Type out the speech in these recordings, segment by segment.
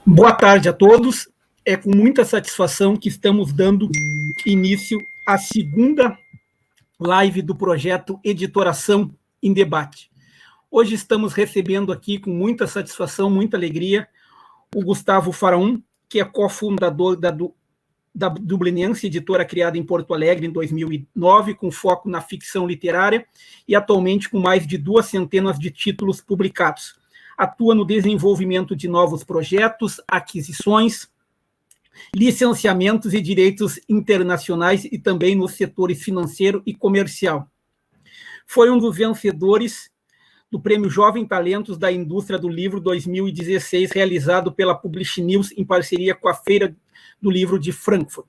Boa tarde a todos. É com muita satisfação que estamos dando início à segunda live do projeto Editoração em Debate. Hoje estamos recebendo aqui com muita satisfação, muita alegria, o Gustavo Faraon, que é cofundador da Dublinense, editora criada em Porto Alegre em 2009, com foco na ficção literária e atualmente com mais de 200 de títulos publicados. Atua no desenvolvimento de novos projetos, aquisições, licenciamentos e direitos internacionais e também nos setores financeiro e comercial. Foi um dos vencedores do Prêmio Jovem Talentos da Indústria do Livro 2016, realizado pela Publish News em parceria com a Feira do Livro de Frankfurt.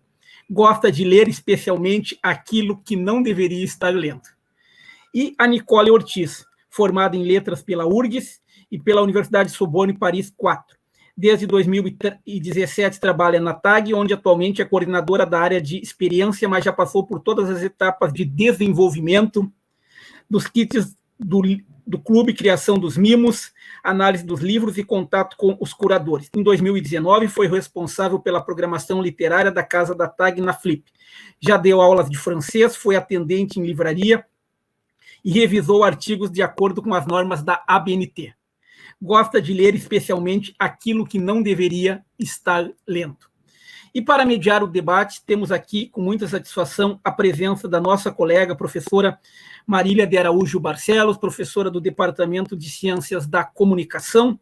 Gosta de ler especialmente aquilo que não deveria estar lendo. E a Nicole Ortiz, formada em letras pela URGS e pela Universidade Sorbonne Paris 4. Desde 2017 trabalha na TAG, onde atualmente é coordenadora da área de experiência, mas já passou por todas as etapas de desenvolvimento dos kits do clube, criação dos mimos, análise dos livros e contato com os curadores. Em 2019, foi responsável pela programação literária da Casa da TAG na Flip. Já deu aulas de francês, foi atendente em livraria e revisou artigos de acordo com as normas da ABNT. Gosta de ler especialmente aquilo que não deveria estar lendo. E para mediar o debate, temos aqui, com muita satisfação, a presença da nossa colega, professora Marília de Araújo Barcelos, professora do Departamento de Ciências da Comunicação,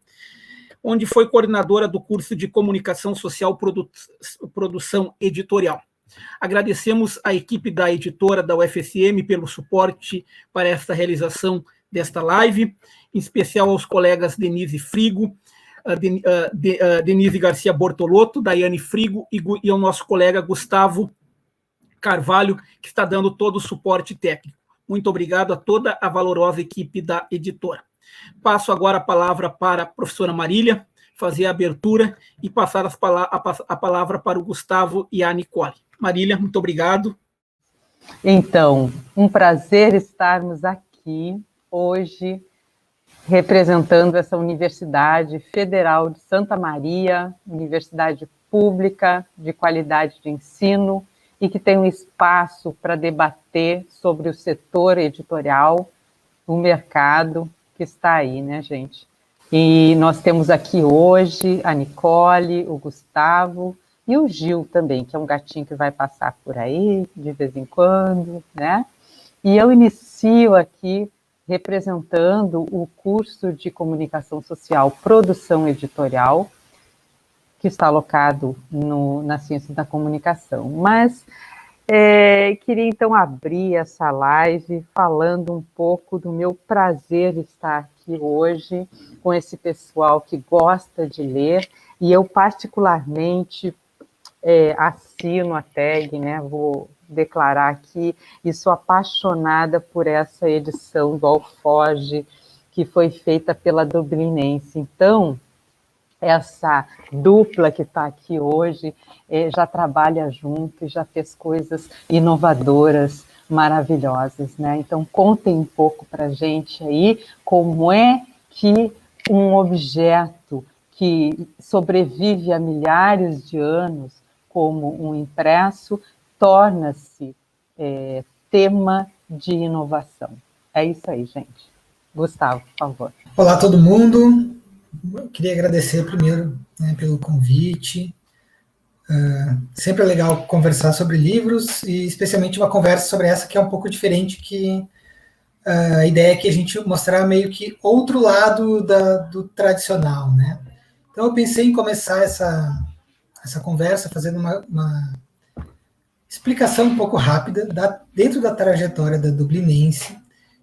onde foi coordenadora do curso de Comunicação Social Produção Editorial. Agradecemos à equipe da editora da UFSM pelo suporte para esta realização desta live, em especial aos colegas Denise Frigo, Denise Garcia Bortolotto, Daiane Frigo e ao nosso colega Gustavo Carvalho, que está dando todo o suporte técnico. Muito obrigado a toda a valorosa equipe da editora. Passo agora a palavra para a professora Marília, fazer a abertura e passar a palavra para o Gustavo e a Nicole. Marília, muito obrigado. Então, um prazer estarmos aqui hoje, representando essa Universidade Federal de Santa Maria, universidade pública de qualidade de ensino e que tem um espaço para debater sobre o setor editorial, o mercado que está aí, né, gente? E nós temos aqui hoje a Nicole, o Gustavo e o Gil também, que é um gatinho que vai passar por aí de vez em quando, né? E eu inicio aqui representando o curso de Comunicação Social Produção Editorial, que está alocado na Ciência da Comunicação. Mas queria, então, abrir essa live falando um pouco do meu prazer estar aqui hoje com esse pessoal que gosta de ler, e eu, particularmente, assino a tag, né? Vou declarar aqui, e sou apaixonada por essa edição do Alforge, que foi feita pela Dublinense. Então, essa dupla que está aqui hoje já trabalha junto e já fez coisas inovadoras, maravilhosas, né? Então, contem um pouco para a gente aí como é que um objeto que sobrevive a milhares de anos, como um impresso, torna-se tema de inovação. É isso aí, gente. Gustavo, por favor. Olá, todo mundo. Eu queria agradecer primeiro, né, pelo convite. Sempre é legal conversar sobre livros, e especialmente uma conversa sobre essa que é um pouco diferente, que a ideia é que a gente mostrar meio que outro lado do tradicional, né? Então eu pensei em começar essa conversa fazendo uma explicação um pouco rápida dentro da trajetória da Dublinense,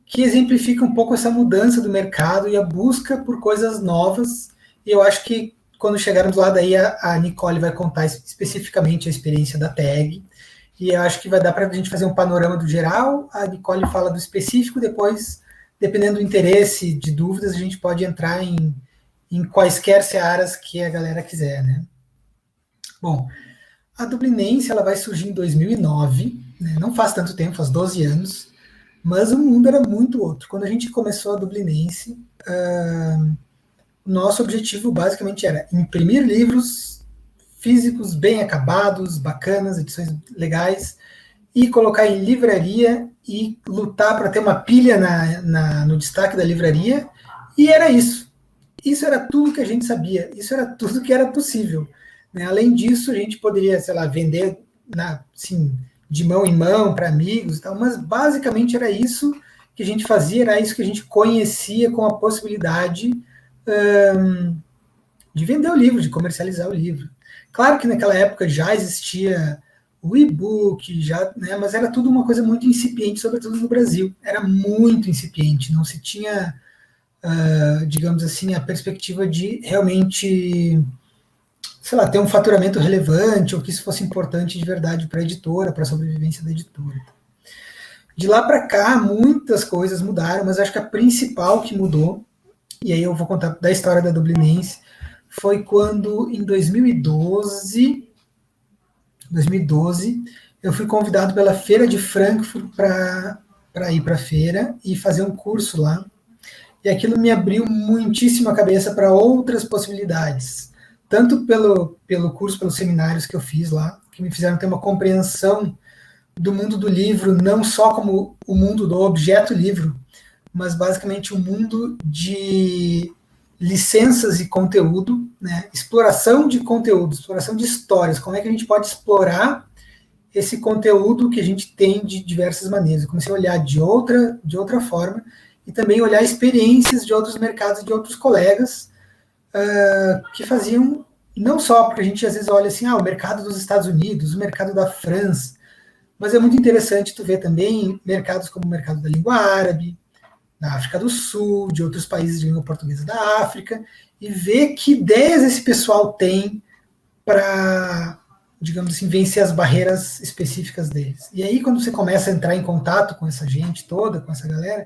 que exemplifica um pouco essa mudança do mercado e a busca por coisas novas. E eu acho que quando chegarmos lá, daí a Nicole vai contar especificamente a experiência da TAG, e eu acho que vai dar para a gente fazer um panorama do geral, a Nicole fala do específico, depois, dependendo do interesse, de dúvidas, a gente pode entrar em quaisquer searas que a galera quiser, né? Bom, a Dublinense ela vai surgir em 2009, né? Não faz tanto tempo, faz 12 anos, mas o mundo era muito outro. Quando a gente começou a Dublinense, nosso objetivo basicamente era imprimir livros físicos bem acabados, bacanas, edições legais, e colocar em livraria e lutar para ter uma pilha no destaque da livraria, e era isso. Isso era tudo que a gente sabia, isso era tudo que era possível. Né? Além disso, a gente poderia, sei lá, vender assim, de mão em mão para amigos e tal, mas basicamente era isso que a gente fazia, era isso que a gente conhecia com a possibilidade de vender o livro, de comercializar o livro. Claro que naquela época já existia o e-book, né, mas era tudo uma coisa muito incipiente, sobretudo no Brasil. Era muito incipiente, não se tinha, digamos assim, a perspectiva de realmente, sei lá, ter um faturamento relevante, ou que isso fosse importante de verdade para a editora, para a sobrevivência da editora. De lá para cá, muitas coisas mudaram, mas acho que a principal que mudou, e aí eu vou contar da história da Dublinense, foi quando, em 2012, eu fui convidado pela Feira de Frankfurt para ir para a feira e fazer um curso lá. E aquilo me abriu muitíssimo a cabeça para outras possibilidades, tanto pelo curso, pelos seminários que eu fiz lá, que me fizeram ter uma compreensão do mundo do livro, não só como o mundo do objeto livro, mas basicamente o mundo de licenças e conteúdo, né? Exploração de conteúdo, exploração de histórias, como é que a gente pode explorar esse conteúdo que a gente tem de diversas maneiras. Eu comecei a olhar de outra forma, e também olhar experiências de outros mercados, de outros colegas, que faziam, não só porque a gente às vezes olha assim, o mercado dos Estados Unidos, o mercado da França, mas é muito interessante tu ver também mercados como o mercado da língua árabe, da África do Sul, de outros países de língua portuguesa da África, e ver que ideias esse pessoal tem para, digamos assim, vencer as barreiras específicas deles. E aí, quando você começa a entrar em contato com essa gente toda, com essa galera,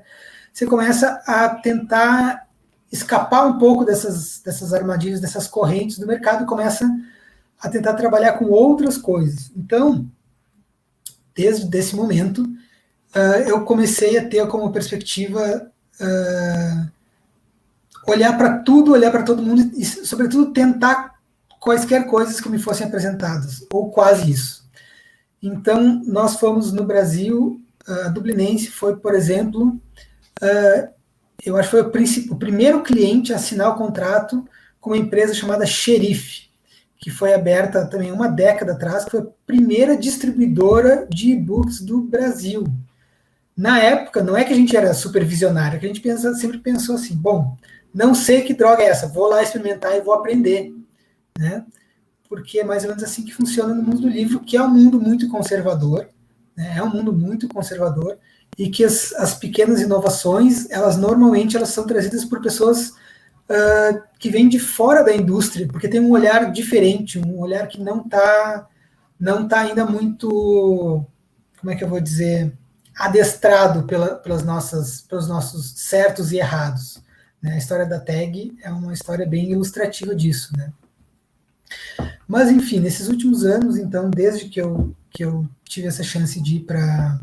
você começa a tentar escapar um pouco dessas armadilhas, dessas correntes do mercado, e começa a tentar trabalhar com outras coisas. Então, desde esse momento, eu comecei a ter como perspectiva olhar para tudo, olhar para todo mundo e, sobretudo, tentar quaisquer coisas que me fossem apresentadas, ou quase isso. Então, nós fomos no Brasil, a Dublinense foi, por exemplo, eu acho que foi o primeiro cliente a assinar o contrato com uma empresa chamada Xerife, que foi aberta também uma década atrás, que foi a primeira distribuidora de e-books do Brasil. Na época, não é que a gente era super visionário, que a gente sempre pensou assim, bom, não sei que droga é essa, vou lá experimentar e vou aprender, né? Porque é mais ou menos assim que funciona no mundo do livro, que é um mundo muito conservador, né? É um mundo muito conservador, e que as pequenas inovações, normalmente elas são trazidas por pessoas que vêm de fora da indústria, porque tem um olhar diferente, um olhar que não tá ainda muito, como é que eu vou dizer, adestrado pelos nossos certos e errados. Né? A história da tag é uma história bem ilustrativa disso. Né? Mas, enfim, nesses últimos anos, então, desde que eu tive essa chance de ir para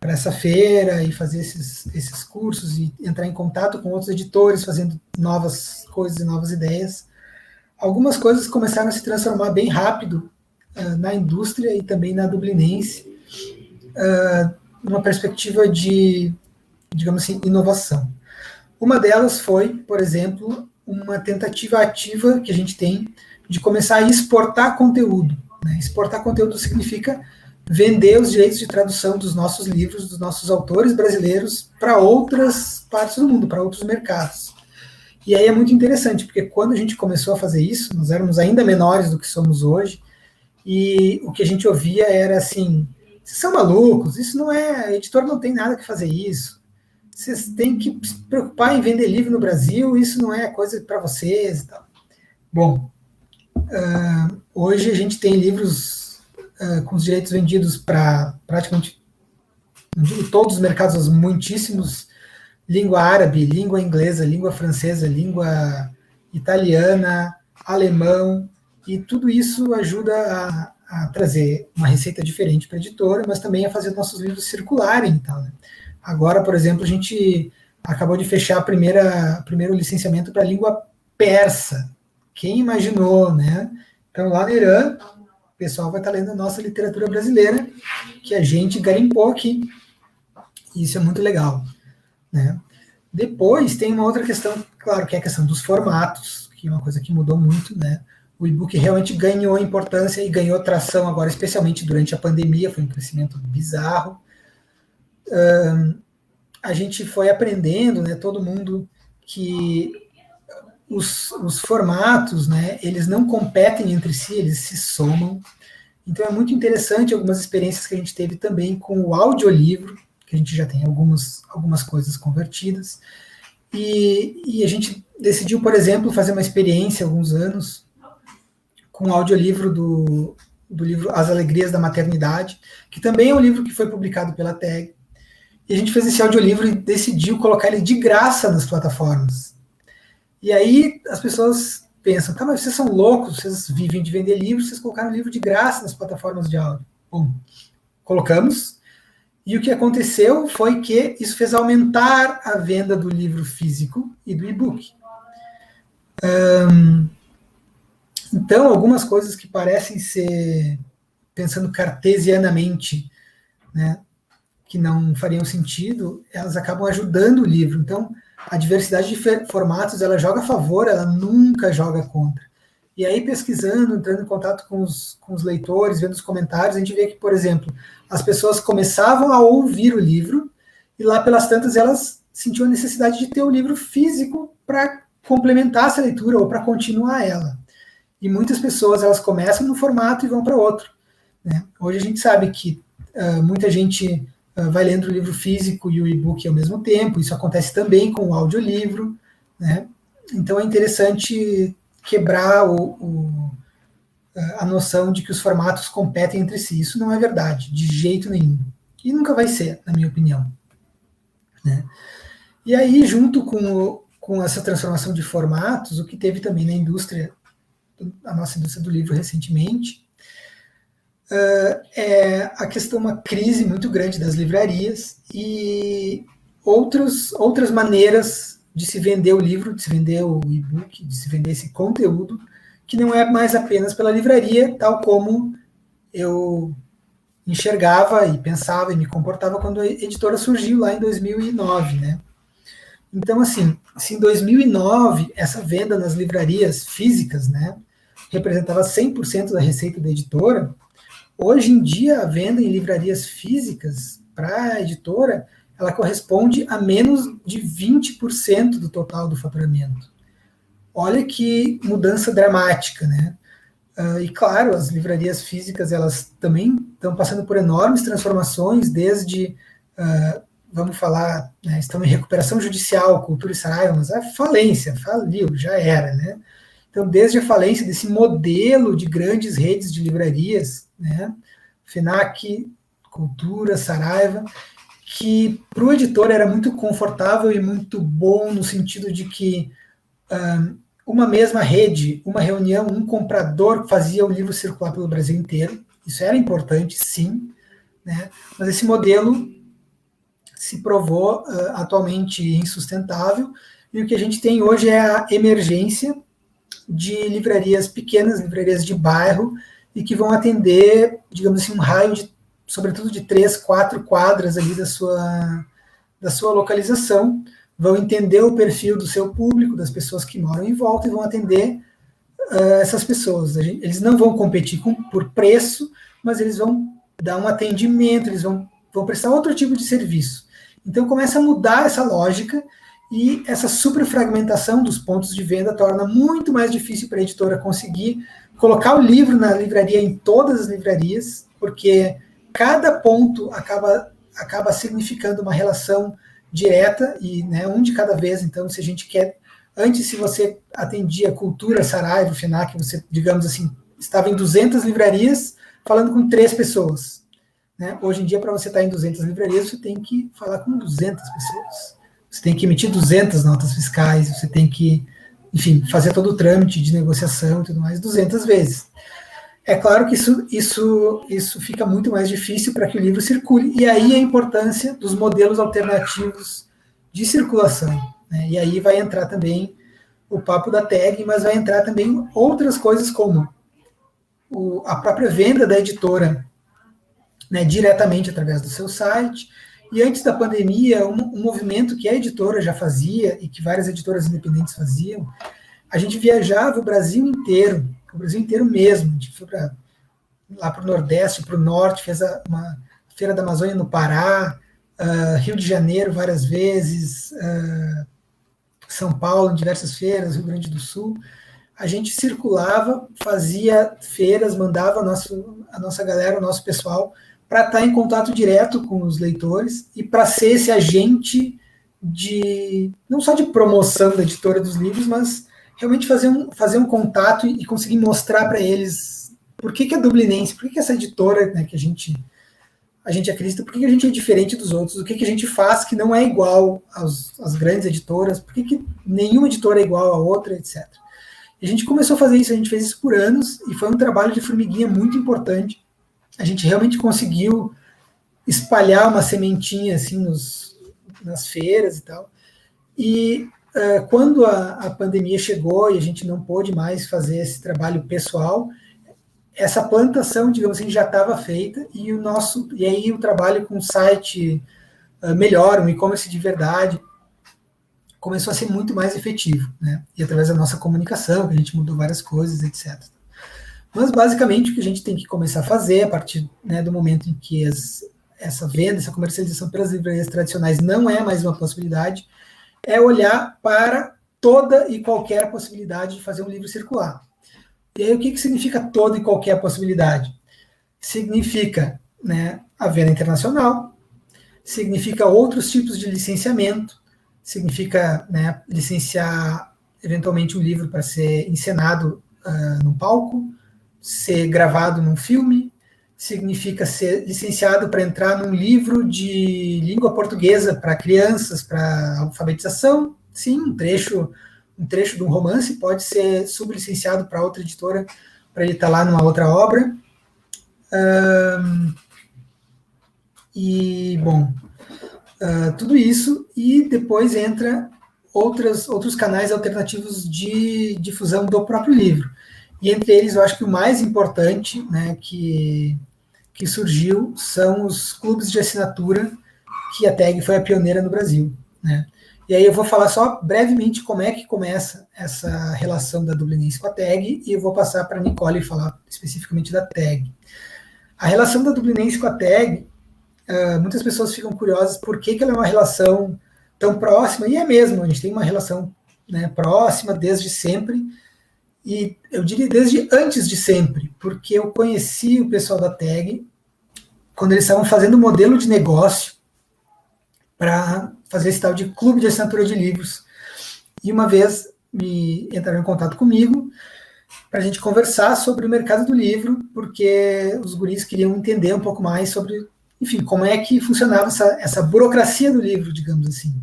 essa feira e fazer esses cursos e entrar em contato com outros editores, fazendo novas coisas e novas ideias, algumas coisas começaram a se transformar bem rápido na indústria e também na Dublinense, numa perspectiva de, digamos assim, inovação. Uma delas foi, por exemplo, uma tentativa ativa que a gente tem de começar a exportar conteúdo. Né? Exportar conteúdo significa vender os direitos de tradução dos nossos livros, dos nossos autores brasileiros, para outras partes do mundo, para outros mercados. E aí é muito interessante, porque quando a gente começou a fazer isso, nós éramos ainda menores do que somos hoje, e o que a gente ouvia era assim, vocês são malucos, isso não é, a editora não tem nada que fazer isso, vocês têm que se preocupar em vender livro no Brasil, isso não é coisa para vocês e tal. Bom, hoje a gente tem livros com os direitos vendidos para praticamente, não digo todos os mercados, mas muitíssimos, língua árabe, língua inglesa, língua francesa, língua italiana, alemão, e tudo isso ajuda a trazer uma receita diferente para a editora, mas também a fazer nossos livros circularem. Então, né? Agora, por exemplo, a gente acabou de fechar o primeiro licenciamento para a língua persa. Quem imaginou, né? Então, lá no Irã, o pessoal vai estar lendo a nossa literatura brasileira, que a gente garimpou aqui. Isso é muito legal, né? Depois tem uma outra questão, claro, que é a questão dos formatos, que é uma coisa que mudou muito, né? O e-book realmente ganhou importância e ganhou tração agora, especialmente durante a pandemia, foi um crescimento bizarro. A gente foi aprendendo, né, todo mundo, que os formatos, né, eles não competem entre si, eles se somam. Então é muito interessante algumas experiências que a gente teve também com o audiolivro, que a gente já tem algumas coisas convertidas. E a gente decidiu, por exemplo, fazer uma experiência há alguns anos com o audiolivro do livro As Alegrias da Maternidade, que também é um livro que foi publicado pela TEG. E a gente fez esse audiolivro e decidiu colocar ele de graça nas plataformas. E aí as pessoas pensam, tá, mas vocês são loucos, vocês vivem de vender livros, vocês colocaram o livro de graça nas plataformas de áudio. Bom, colocamos, e o que aconteceu foi que isso fez aumentar a venda do livro físico e do e-book. Então, algumas coisas que parecem ser, pensando cartesianamente, né, que não fariam sentido, elas acabam ajudando o livro. Então, a diversidade de formatos, ela joga a favor, ela nunca joga contra. E aí, pesquisando, entrando em contato com os leitores, vendo os comentários, a gente vê que, por exemplo, as pessoas começavam a ouvir o livro, e lá pelas tantas elas sentiam a necessidade de ter o livro físico para complementar essa leitura ou para continuar ela. E muitas pessoas, elas começam no formato e vão para outro, né? Hoje a gente sabe que muita gente vai lendo o livro físico e o e-book ao mesmo tempo, isso acontece também com o audiolivro, né? Então é interessante quebrar a noção de que os formatos competem entre si. Isso não é verdade, de jeito nenhum. E nunca vai ser, na minha opinião, né? E aí, junto com essa transformação de formatos, o que teve também na indústria, a nossa indústria do livro recentemente, é a questão, uma crise muito grande das livrarias e outras maneiras de se vender o livro, de se vender o e-book, de se vender esse conteúdo, que não é mais apenas pela livraria, tal como eu enxergava e pensava e me comportava quando a editora surgiu lá em 2009, né? Então, assim, se em 2009 essa venda nas livrarias físicas, né, representava 100% da receita da editora, hoje em dia a venda em livrarias físicas para a editora, ela corresponde a menos de 20% do total do faturamento. Olha que mudança dramática, né? E claro, as livrarias físicas, elas também estão passando por enormes transformações, desde, vamos falar, né, estão em recuperação judicial, Cultura e Saraiva, mas a falência, faliu, já era, né? Então, desde a falência desse modelo de grandes redes de livrarias, né, FENAC, Cultura, Saraiva, que para o editor era muito confortável e muito bom no sentido de que uma mesma rede, uma reunião, um comprador fazia o livro circular pelo Brasil inteiro. Isso era importante, sim, né? Mas esse modelo se provou atualmente insustentável, e o que a gente tem hoje é a emergência de livrarias pequenas, livrarias de bairro, e que vão atender, digamos assim, um raio de, sobretudo, de 3, 4 quadras ali da sua localização, vão entender o perfil do seu público, das pessoas que moram em volta, e vão atender essas pessoas. Eles não vão competir por preço, mas eles vão dar um atendimento, eles vão prestar outro tipo de serviço. Então começa a mudar essa lógica, e essa superfragmentação dos pontos de venda torna muito mais difícil para a editora conseguir colocar o livro na livraria, em todas as livrarias, porque cada ponto acaba significando uma relação direta, e, né, um de cada vez. Então, se a gente quer, antes, se você atendia Cultura, Saraiva, FENAC, você, digamos assim, estava em 200 livrarias falando com 3 pessoas, né? Hoje em dia, para você estar em 200 livrarias, você tem que falar com 200 pessoas. Você tem que emitir 200 notas fiscais, você tem que, enfim, fazer todo o trâmite de negociação e tudo mais 200 vezes. É claro que isso fica muito mais difícil para que o livro circule, e aí a importância dos modelos alternativos de circulação, né? E aí vai entrar também o papo da tag, mas vai entrar também outras coisas como a própria venda da editora, né, diretamente através do seu site. E antes da pandemia, um movimento que a editora já fazia e que várias editoras independentes faziam, a gente viajava o Brasil inteiro mesmo. A gente foi lá para o Nordeste, para o Norte, fez uma Feira da Amazônia no Pará, Rio de Janeiro várias vezes, São Paulo em diversas feiras, Rio Grande do Sul. A gente circulava, fazia feiras, mandava a nossa galera, o nosso pessoal, para estar em contato direto com os leitores e para ser esse agente não só de promoção da editora dos livros, mas realmente fazer um contato e conseguir mostrar para eles por que a Dublinense, por que essa editora, né, que a gente acredita, por que a gente é diferente dos outros, o que a gente faz que não é igual às grandes editoras, por que nenhuma editora é igual a outra, etc. E a gente começou a fazer isso, a gente fez isso por anos, e foi um trabalho de formiguinha muito importante. A gente realmente conseguiu espalhar uma sementinha assim nas feiras e tal. E quando a pandemia chegou e a gente não pôde mais fazer esse trabalho pessoal, essa plantação, digamos assim, já estava feita, e aí o trabalho com o site melhor, um e-commerce de verdade, começou a ser muito mais efetivo, né? E através da nossa comunicação, que a gente mudou várias coisas, etc. Mas, basicamente, o que a gente tem que começar a fazer, a partir, né, do momento em que essa venda, essa comercialização pelas livrarias tradicionais não é mais uma possibilidade, é olhar para toda e qualquer possibilidade de fazer um livro circular. E aí, o que significa toda e qualquer possibilidade? Significa, né, a venda internacional, significa outros tipos de licenciamento, significa, né, licenciar, eventualmente, um livro para ser encenado num palco, ser gravado num filme, significa ser licenciado para entrar num livro de língua portuguesa para crianças, para alfabetização. Sim, um trecho de um romance pode ser sublicenciado para outra editora, para ele estar lá numa outra obra. Tudo isso, e depois entra outros canais alternativos de difusão do próprio livro. E entre eles, eu acho que o mais importante, né, que surgiu são os clubes de assinatura, que a TAG foi a pioneira no Brasil, né? E aí eu vou falar só brevemente como é que começa essa relação da Dublinense com a TAG, e eu vou passar para a Nicole falar especificamente da TAG. A relação da Dublinense com a TAG, muitas pessoas ficam curiosas por que ela é uma relação tão próxima, e é mesmo, a gente tem uma relação, né, próxima desde sempre, e eu diria desde antes de sempre, porque eu conheci o pessoal da TAG quando eles estavam fazendo um modelo de negócio para fazer esse tal de clube de assinatura de livros. E uma vez me entraram em contato comigo para a gente conversar sobre o mercado do livro, porque os guris queriam entender um pouco mais sobre, enfim, como é que funcionava essa burocracia do livro, digamos assim.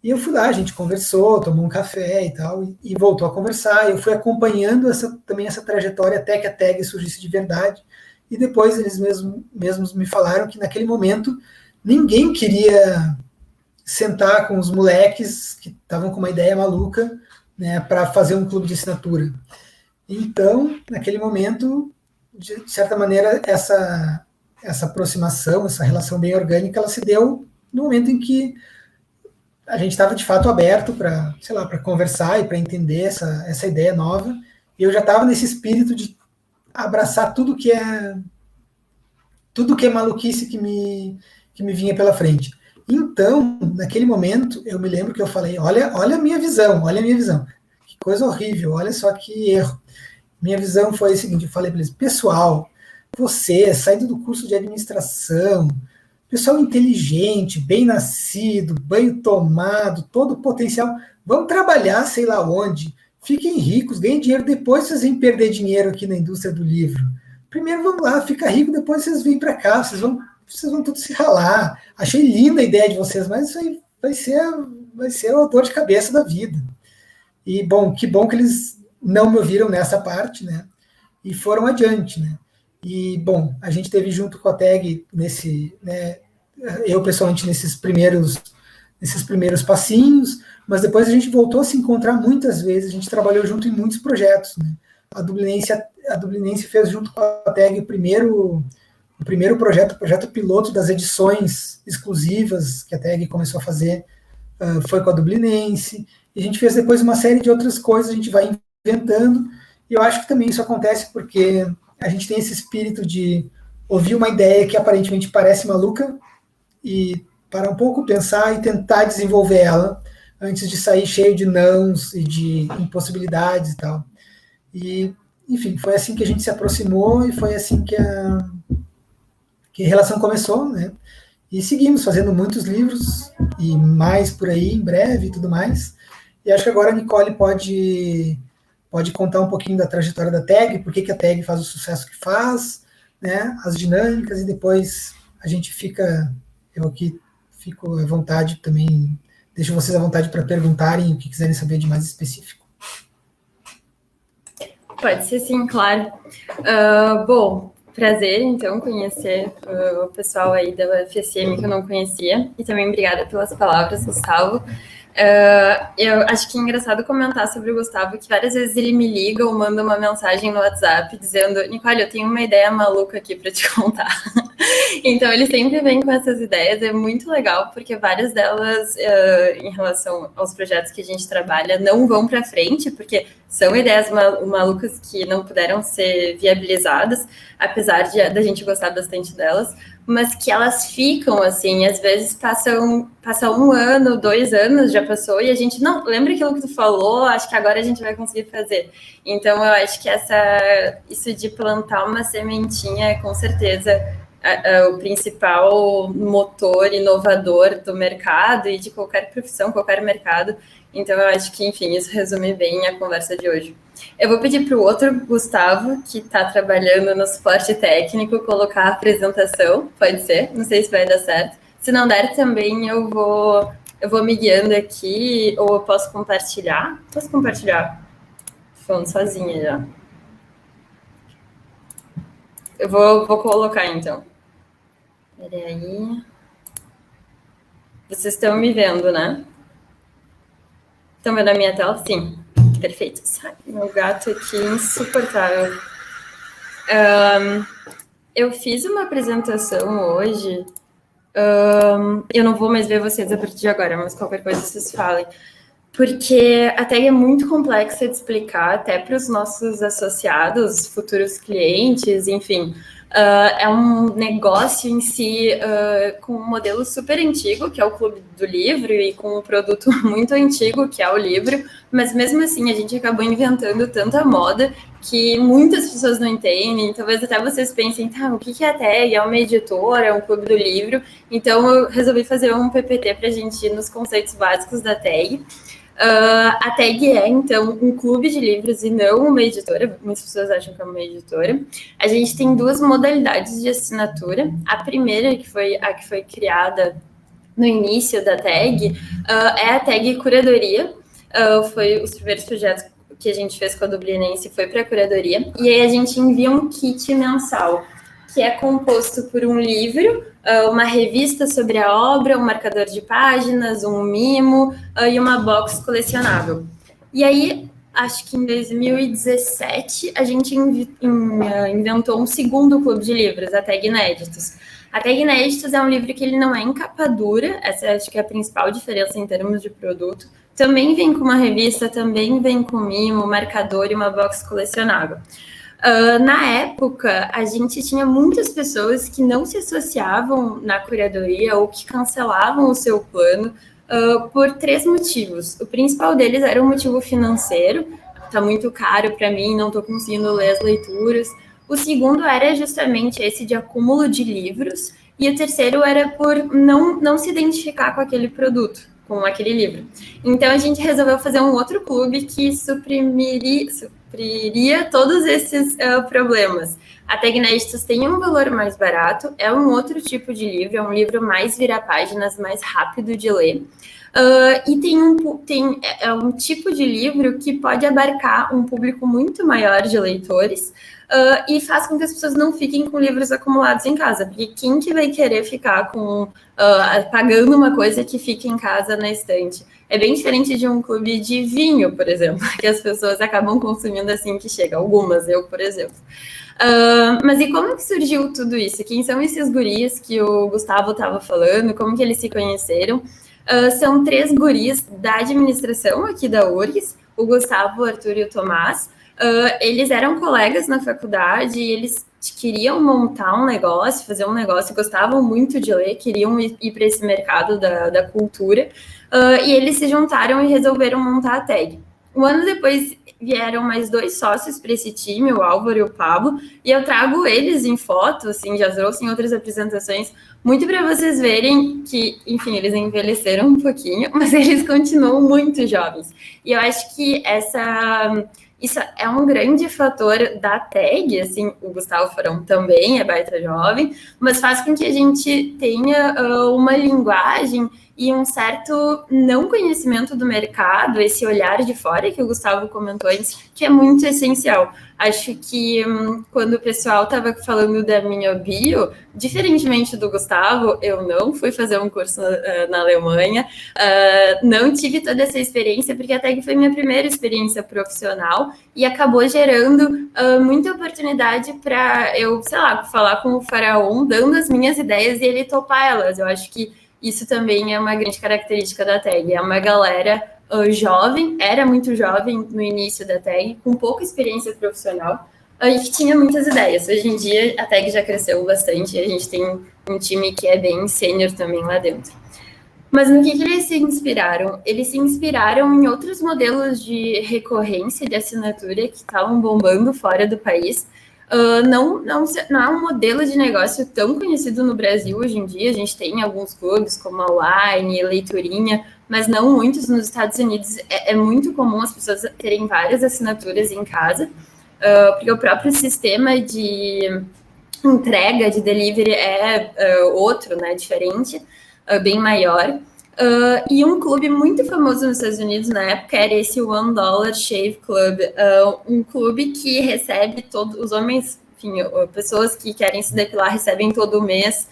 E eu fui lá, a gente conversou, tomou um café e tal, e voltou a conversar. Eu fui acompanhando também essa trajetória até que a TAG surgisse de verdade. E depois eles mesmos me falaram que naquele momento ninguém queria sentar com os moleques que estavam com uma ideia maluca, né, para fazer um clube de assinatura. Então, naquele momento, de certa maneira, essa aproximação, essa relação bem orgânica, ela se deu no momento em que a gente estava de fato aberto para, sei lá, para conversar e para entender essa ideia nova. E eu já estava nesse espírito de abraçar tudo que é maluquice que me vinha pela frente. Então, naquele momento, eu me lembro que eu falei, olha a minha visão, que coisa horrível, olha só que erro. Minha visão foi a seguinte, eu falei para eles, pessoal, você, saindo do curso de administração, pessoal inteligente, bem nascido, banho tomado, todo o potencial, vão trabalhar sei lá onde, fiquem ricos, ganhem dinheiro, depois vocês vêm perder dinheiro aqui na indústria do livro. Primeiro vamos lá, fica rico, depois vocês vêm para cá, vocês vão tudo se ralar. Achei linda a ideia de vocês, mas isso aí vai ser a dor de cabeça da vida. E, bom, que bom que eles não me ouviram nessa parte, né? E foram adiante, né? E, bom, a gente teve junto com a TAG né, eu pessoalmente nesses primeiros passinhos, mas depois a gente voltou a se encontrar muitas vezes, a gente trabalhou junto em muitos projetos, né? A Dublinense fez junto com a TAG o primeiro projeto, o projeto piloto das edições exclusivas que a TAG começou a fazer, foi com a Dublinense, e a gente fez depois uma série de outras coisas, a gente vai inventando, e eu acho que também isso acontece porque a gente tem esse espírito de ouvir uma ideia que aparentemente parece maluca, e parar um pouco, pensar e tentar desenvolver ela, antes de sair cheio de nãos e de impossibilidades e tal. E, enfim, foi assim que a gente se aproximou e foi assim que a relação começou, né? E seguimos fazendo muitos livros e mais por aí em breve e tudo mais. E acho que agora a Nicole pode contar um pouquinho da trajetória da TAG, por que a TAG faz o sucesso que faz, né? As dinâmicas, e depois a gente eu aqui fico à vontade também, deixo vocês à vontade para perguntarem o que quiserem saber de mais específico. Pode ser sim, claro. Bom, prazer, então, conhecer o pessoal aí da UFSM que eu não conhecia, e também obrigada pelas palavras, Gustavo. Eu acho que é engraçado comentar sobre o Gustavo, que várias vezes ele me liga ou manda uma mensagem no WhatsApp dizendo: Nicole, eu tenho uma ideia maluca aqui para te contar. Então ele sempre vem com essas ideias, é muito legal, porque várias delas, em relação aos projetos que a gente trabalha, não vão para frente, porque são ideias malucas que não puderam ser viabilizadas, apesar da gente gostar bastante delas, mas que elas ficam, assim, às vezes passa 1 ano, 2 anos, já passou, e a gente, não, lembra aquilo que tu falou, acho que agora a gente vai conseguir fazer. Então, eu acho que isso de plantar uma sementinha é, com certeza, o principal motor inovador do mercado e de qualquer profissão, qualquer mercado. Então, eu acho que, enfim, isso resume bem a conversa de hoje. Eu vou pedir para o outro Gustavo, que está trabalhando no suporte técnico, colocar a apresentação, pode ser? Não sei se vai dar certo. Se não der, também eu vou me guiando aqui, ou eu posso compartilhar? Posso compartilhar? Falando sozinha já. Eu vou colocar, então. Peraí. Vocês estão me vendo, né? Estão vendo a minha tela? Sim. Perfeito. Sai, meu gato aqui, insuportável. Eu fiz uma apresentação hoje. Eu não vou mais ver vocês a partir de agora, mas qualquer coisa vocês falem. Porque a tag é muito complexa de explicar, até para os nossos associados, futuros clientes, enfim. É um negócio em si com um modelo super antigo, que é o Clube do Livro, e com um produto muito antigo, que é o livro, mas mesmo assim a gente acabou inventando tanta moda que muitas pessoas não entendem. Talvez até vocês pensem, tá, o que é a tag? É uma editora, é um Clube do Livro? Então eu resolvi fazer um PPT para a gente ir nos conceitos básicos da tag. A tag é, então, um clube de livros e não uma editora. Muitas pessoas acham que é uma editora. A gente tem 2 modalidades de assinatura. A primeira, que foi a que foi criada no início da tag, é a tag curadoria. Foi os primeiros projetos que a gente fez com a Dublinense, foi para a curadoria. E aí a gente envia um kit mensal, que é composto por um livro, uma revista sobre a obra, um marcador de páginas, um mimo e uma box colecionável. E aí, acho que em 2017, a gente inventou um segundo clube de livros, a Tag Inéditos. A Tag Inéditos é um livro que ele não é em capa dura, essa acho que é a principal diferença em termos de produto. Também vem com uma revista, também vem com mimo, marcador e uma box colecionável. Na época, a gente tinha muitas pessoas que não se associavam na curadoria ou que cancelavam o seu plano por 3 motivos. O principal deles era o motivo financeiro, está muito caro para mim, não estou conseguindo ler as leituras. O segundo era justamente esse de acúmulo de livros, e o terceiro era por não se identificar com aquele produto, com aquele livro. Então, a gente resolveu fazer um outro clube que supriria todos esses problemas. A Tag Inéditos tem um valor mais barato, é um outro tipo de livro, é um livro mais vira-páginas, mais rápido de ler. E é um tipo de livro que pode abarcar um público muito maior de leitores, e faz com que as pessoas não fiquem com livros acumulados em casa, porque quem que vai querer ficar pagando uma coisa que fica em casa na estante? É bem diferente de um clube de vinho, por exemplo, que as pessoas acabam consumindo assim que chega. Algumas, eu, por exemplo. Mas e como que surgiu tudo isso? Quem são esses guris que o Gustavo estava falando? Como que eles se conheceram? São 3 guris da administração aqui da URGS, o Gustavo, o Arthur e o Tomás. Eles eram colegas na faculdade e eles queriam montar um negócio, fazer um negócio, gostavam muito de ler, queriam ir para esse mercado da cultura, e eles se juntaram e resolveram montar a TAG. Um ano depois vieram mais 2 sócios para esse time, o Álvaro e o Pablo, e eu trago eles em foto, assim, já trouxe em outras apresentações, muito para vocês verem que, enfim, eles envelheceram um pouquinho, mas eles continuam muito jovens. E eu acho que isso é um grande fator da TAG, assim, o Gustavo Farão também é baita jovem, mas faz com que a gente tenha uma linguagem e um certo não conhecimento do mercado, esse olhar de fora que o Gustavo comentou antes, que é muito essencial. Acho que quando o pessoal estava falando da minha bio, diferentemente do Gustavo, eu não fui fazer um curso na Alemanha, não tive toda essa experiência, porque até que foi minha primeira experiência profissional e acabou gerando muita oportunidade para eu, sei lá, falar com o Faraon, dando as minhas ideias e ele topar elas. Eu acho que isso também é uma grande característica da TAG. É uma galera jovem, era muito jovem no início da TAG, com pouca experiência profissional, e que tinha muitas ideias. Hoje em dia, a TAG já cresceu bastante, e a gente tem um time que é bem sênior também lá dentro. Mas no que eles se inspiraram? Eles se inspiraram em outros modelos de recorrência de assinatura que estavam bombando fora do país. Não é um modelo de negócio tão conhecido no Brasil hoje em dia. A gente tem alguns clubes como a Wine, Leiturinha, mas não muitos. Nos Estados Unidos é muito comum as pessoas terem várias assinaturas em casa, porque o próprio sistema de entrega, de delivery é outro, né, diferente, bem maior. E um clube muito famoso nos Estados Unidos na época era esse $1 Shave Club, um clube que recebe todos os homens, enfim, pessoas que querem se depilar recebem todo mês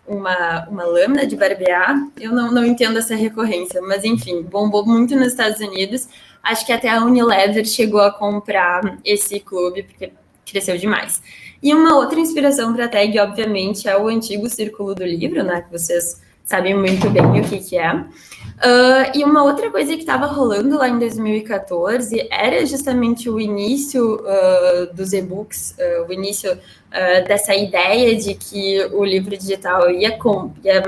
uma lâmina de barbear. Eu não entendo essa recorrência, mas enfim, bombou muito nos Estados Unidos. Acho que até a Unilever chegou a comprar esse clube, porque cresceu demais. E uma outra inspiração para a TAG, obviamente, é o antigo Círculo do Livro, né, que vocês sabem muito bem o que é. E uma outra coisa que estava rolando lá em 2014 era justamente o início dos e-books, o início dessa ideia de que o livro digital ia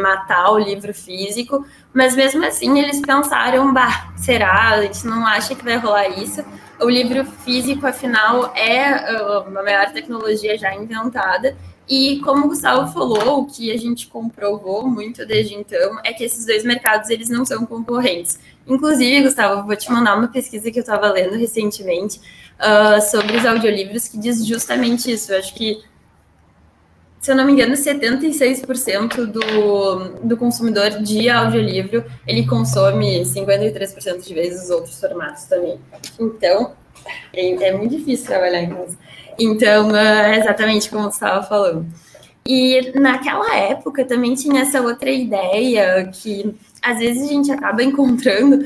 matar o livro físico, mas mesmo assim eles pensaram, será? A gente não acha que vai rolar isso. O livro físico, afinal, é uma maior tecnologia já inventada. E como o Gustavo falou, o que a gente comprovou muito desde então é que esses 2 mercados eles não são concorrentes. Inclusive, Gustavo, vou te mandar uma pesquisa que eu estava lendo recentemente sobre os audiolivros que diz justamente isso. Eu acho que, se eu não me engano, 76% do consumidor de audiolivro, ele consome 53% de vezes os outros formatos também. Então, é muito difícil trabalhar em casa. Então, é exatamente como você estava falando. E naquela época também tinha essa outra ideia que às vezes a gente acaba encontrando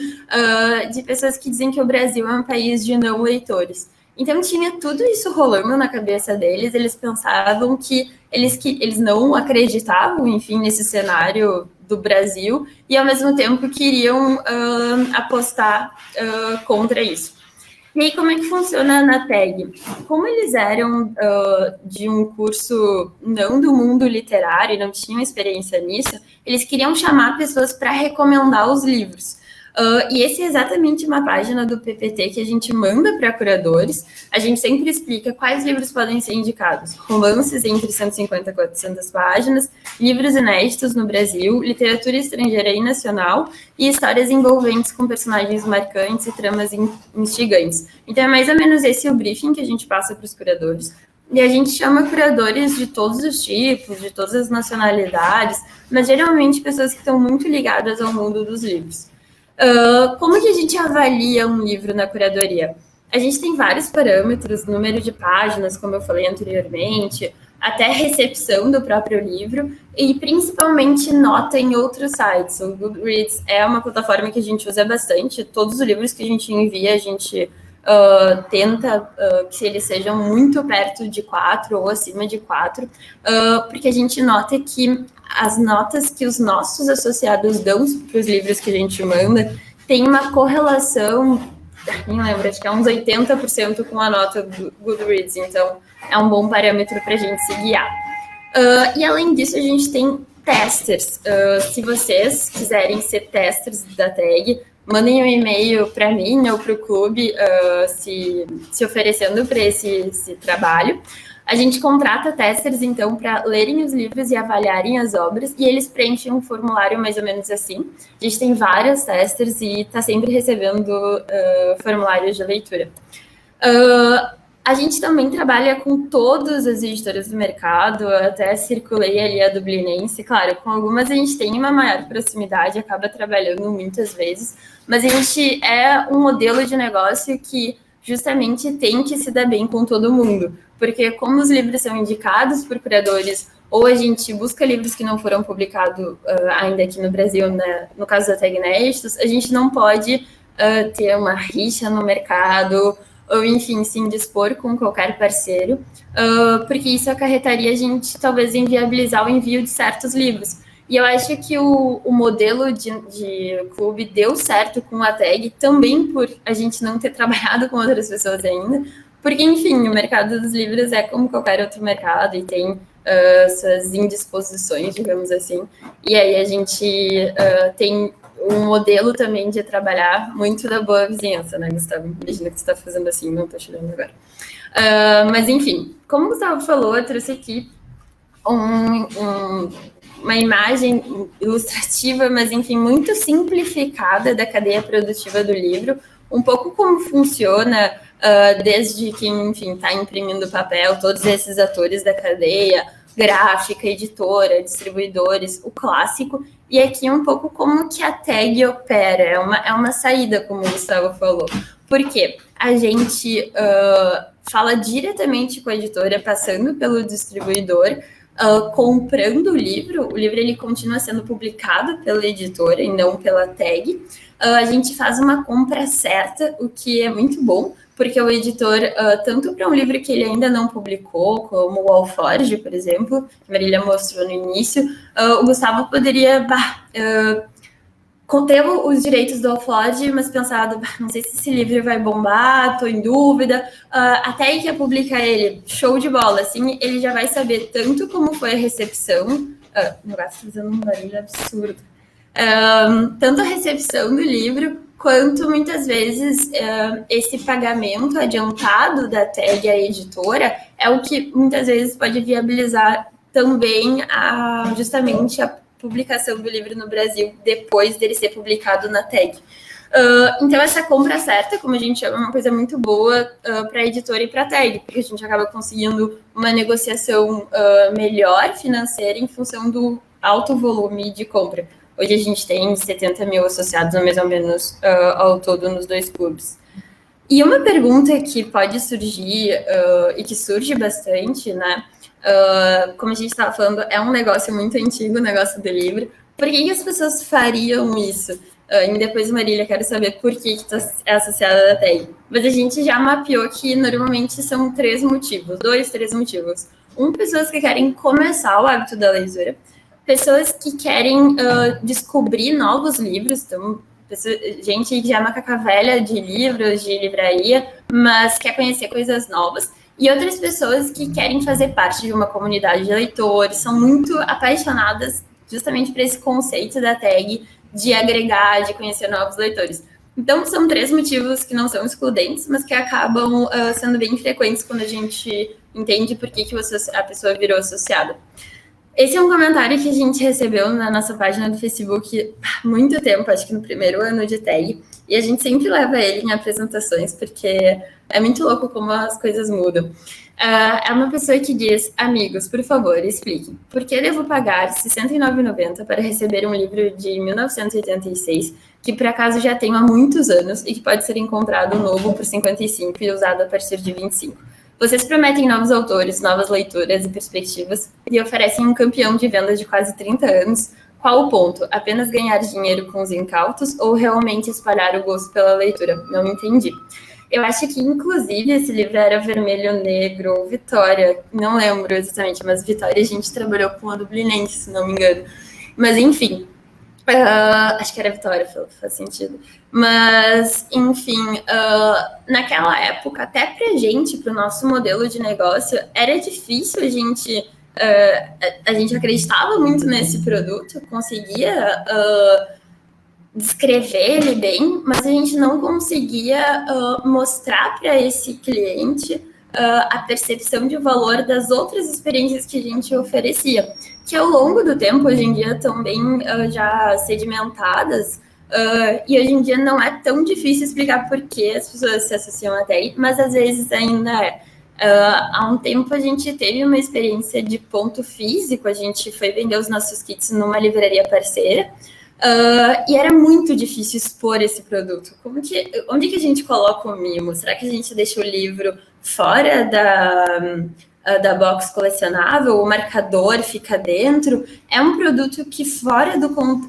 de pessoas que dizem que o Brasil é um país de não leitores. Então tinha tudo isso rolando na cabeça deles, eles pensavam que eles não acreditavam, enfim, nesse cenário do Brasil e ao mesmo tempo queriam apostar contra isso. E aí, como é que funciona na TAG? Como eles eram de um curso não do mundo literário e não tinham experiência nisso, eles queriam chamar pessoas para recomendar os livros. E esse é exatamente uma página do PPT que a gente manda para curadores. A gente sempre explica quais livros podem ser indicados. Romances entre 150 e 400 páginas, livros inéditos no Brasil, literatura estrangeira e nacional, e histórias envolventes com personagens marcantes e tramas instigantes. Então é mais ou menos esse o briefing que a gente passa para os curadores. E a gente chama curadores de todos os tipos, de todas as nacionalidades, mas geralmente pessoas que estão muito ligadas ao mundo dos livros. Como que a gente avalia um livro na curadoria? A gente tem vários parâmetros, número de páginas, como eu falei anteriormente, até recepção do próprio livro e principalmente nota em outros sites. O Goodreads é uma plataforma que a gente usa bastante. Todos os livros que a gente envia, a gente tenta que eles sejam muito perto de 4 ou acima de 4, porque a gente nota que as notas que os nossos associados dão para os livros que a gente manda tem uma correlação, nem lembro, acho que é uns 80% com a nota do Goodreads, então é um bom parâmetro para a gente se guiar. E além disso, a gente tem testers. Se vocês quiserem ser testers da tag, mandem um e-mail para mim ou para o clube se oferecendo para esse trabalho. A gente contrata testers, então, para lerem os livros e avaliarem as obras, e eles preenchem um formulário mais ou menos assim. A gente tem vários testers e está sempre recebendo formulários de leitura. A gente também trabalha com todas as editoras do mercado, até circulei ali a Dublinense, claro, com algumas a gente tem uma maior proximidade, acaba trabalhando muitas vezes, mas a gente é um modelo de negócio que justamente tem que se dar bem com todo mundo, porque como os livros são indicados por curadores, ou a gente busca livros que não foram publicados ainda aqui no Brasil, né? No caso da Tag Inéditos, a gente não pode ter uma rixa no mercado, ou enfim, se indispor com qualquer parceiro, porque isso acarretaria a gente talvez inviabilizar o envio de certos livros. E eu acho que o modelo de clube deu certo com a tag, também por a gente não ter trabalhado com outras pessoas ainda, porque, enfim, o mercado dos livros é como qualquer outro mercado e tem suas indisposições, digamos assim. E aí a gente tem um modelo também de trabalhar muito da boa vizinhança, né, Gustavo? Imagina que você está fazendo assim, não estou chorando agora. Mas, enfim, como o Gustavo falou, eu trouxe aqui uma imagem ilustrativa, mas, enfim, muito simplificada da cadeia produtiva do livro, um pouco como funciona desde quem, enfim, está imprimindo papel, todos esses atores da cadeia, gráfica, editora, distribuidores, o clássico, e aqui um pouco como que a tag opera, é uma saída, como o Gustavo falou. Por quê? A gente fala diretamente com a editora, passando pelo distribuidor, comprando o livro ele continua sendo publicado pela editora e não pela tag. A gente faz uma compra certa, o que é muito bom, porque o editor, tanto para um livro que ele ainda não publicou, como o Alforge, por exemplo, que a Marília mostrou no início, o Gustavo poderia conter os direitos do Alforge, mas pensado, não sei se esse livro vai bombar, estou em dúvida, até que publica ele, show de bola, assim, ele já vai saber tanto como foi a recepção, meu gato está fazendo um barulho absurdo, tanto a recepção do livro, quanto muitas vezes esse pagamento adiantado da tag à editora é o que muitas vezes pode viabilizar também justamente a publicação do livro no Brasil depois dele ser publicado na tag. Então, essa compra certa, como a gente chama, é uma coisa muito boa para a editora e para a tag, porque a gente acaba conseguindo uma negociação melhor financeira em função do alto volume de compra. Hoje a gente tem 70 mil associados, mais ou menos, ao todo nos dois clubes. E uma pergunta que pode surgir, e que surge bastante, né? Como a gente estava falando, é um negócio muito antigo, o negócio do livro. Por que as pessoas fariam isso? E depois, Marília, quero saber por que é associada à tag. Mas a gente já mapeou que normalmente são 3 motivos, 3 motivos. Pessoas que querem começar o hábito da leitura. Pessoas que querem descobrir novos livros, então, gente que já é macaca velha de livros, de livraria, mas quer conhecer coisas novas. E outras pessoas que querem fazer parte de uma comunidade de leitores, são muito apaixonadas justamente por esse conceito da tag de agregar, de conhecer novos leitores. Então, são 3 motivos que não são excludentes, mas que acabam sendo bem frequentes quando a gente entende por que a pessoa virou associada. Esse é um comentário que a gente recebeu na nossa página do Facebook há muito tempo, acho que no primeiro ano de tag, e a gente sempre leva ele em apresentações, porque é muito louco como as coisas mudam. É uma pessoa que diz: amigos, por favor, expliquem, por que devo pagar R$ 69,90 para receber um livro de 1986, que por acaso já tenho há muitos anos e que pode ser encontrado novo por R$ 55 e usado a partir de R$ 25? Vocês prometem novos autores, novas leituras e perspectivas e oferecem um campeão de vendas de quase 30 anos. Qual o ponto? Apenas ganhar dinheiro com os incautos ou realmente espalhar o gosto pela leitura? Não entendi. Eu acho que, inclusive, esse livro era Vermelho, Negro ou Vitória. Não lembro exatamente, mas Vitória a gente trabalhou com a Dublinense, se não me engano. Mas, enfim, acho que era Vitória, faz sentido. Mas, enfim, naquela época, até pra gente, pro nosso modelo de negócio, era difícil a gente acreditava muito nesse produto, conseguia descrever ele bem, mas a gente não conseguia mostrar para esse cliente a percepção de valor das outras experiências que a gente oferecia, que ao longo do tempo, hoje em dia, estão bem já sedimentadas, e hoje em dia não é tão difícil explicar por que as pessoas se associam a TEG, mas às vezes ainda é. Há um tempo a gente teve uma experiência de ponto físico, a gente foi vender os nossos kits numa livraria parceira, e era muito difícil expor esse produto. Onde que a gente coloca o mimo? Será que a gente deixa o livro fora da box colecionável? O marcador fica dentro? É um produto que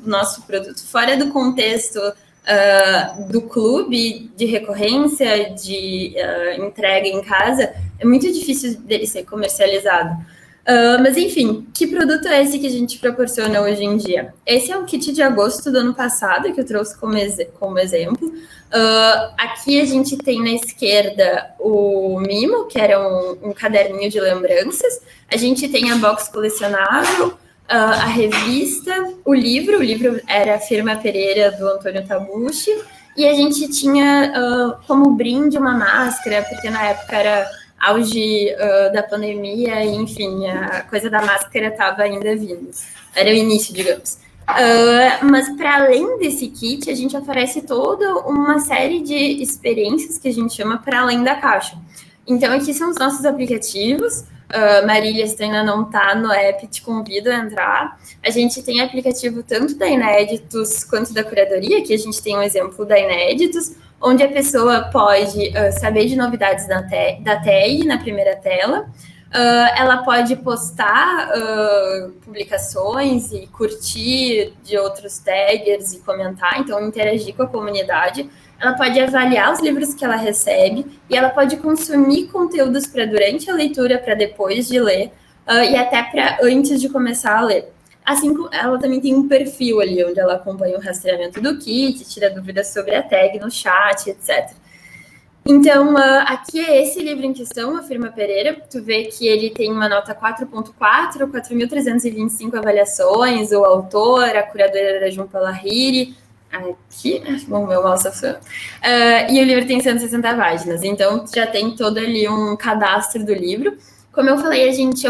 nosso produto, fora do contexto do clube de recorrência, de entrega em casa, é muito difícil dele ser comercializado. Mas, enfim, que produto é esse que a gente proporciona hoje em dia? Esse é um kit de agosto do ano passado, que eu trouxe como exemplo. Aqui a gente tem na esquerda o Mimo, que era um caderninho de lembranças. A gente tem a box colecionável, a revista, o livro era a Firma Pereira, do Antônio Tabucci, e a gente tinha como brinde uma máscara, porque na época era auge da pandemia, e, enfim, a coisa da máscara estava ainda vindo. Era o início, digamos. Mas, para além desse kit, a gente oferece toda uma série de experiências que a gente chama para além da caixa. Então, aqui são os nossos aplicativos. Marília, se ainda não está no app, te convido a entrar. A gente tem aplicativo tanto da Inéditos quanto da Curadoria, que a gente tem um exemplo da Inéditos, onde a pessoa pode saber de novidades da tag na primeira tela. Ela pode postar publicações e curtir de outros taggers e comentar, então interagir com a comunidade. Ela pode avaliar os livros que ela recebe e ela pode consumir conteúdos para durante a leitura, para depois de ler, e até para antes de começar a ler. Assim, ela também tem um perfil ali, onde ela acompanha o rastreamento do kit, tira dúvidas sobre a tag no chat, etc. Então, aqui é esse livro em questão, a Firma Pereira. Tu vê que ele tem uma nota 4.4, 4.325 avaliações, o autor, a curadora era Jhumpa Lahiri. Aqui, bom, meu mouse tá e o livro tem 160 páginas, então já tem todo ali um cadastro do livro. Como eu falei, a gente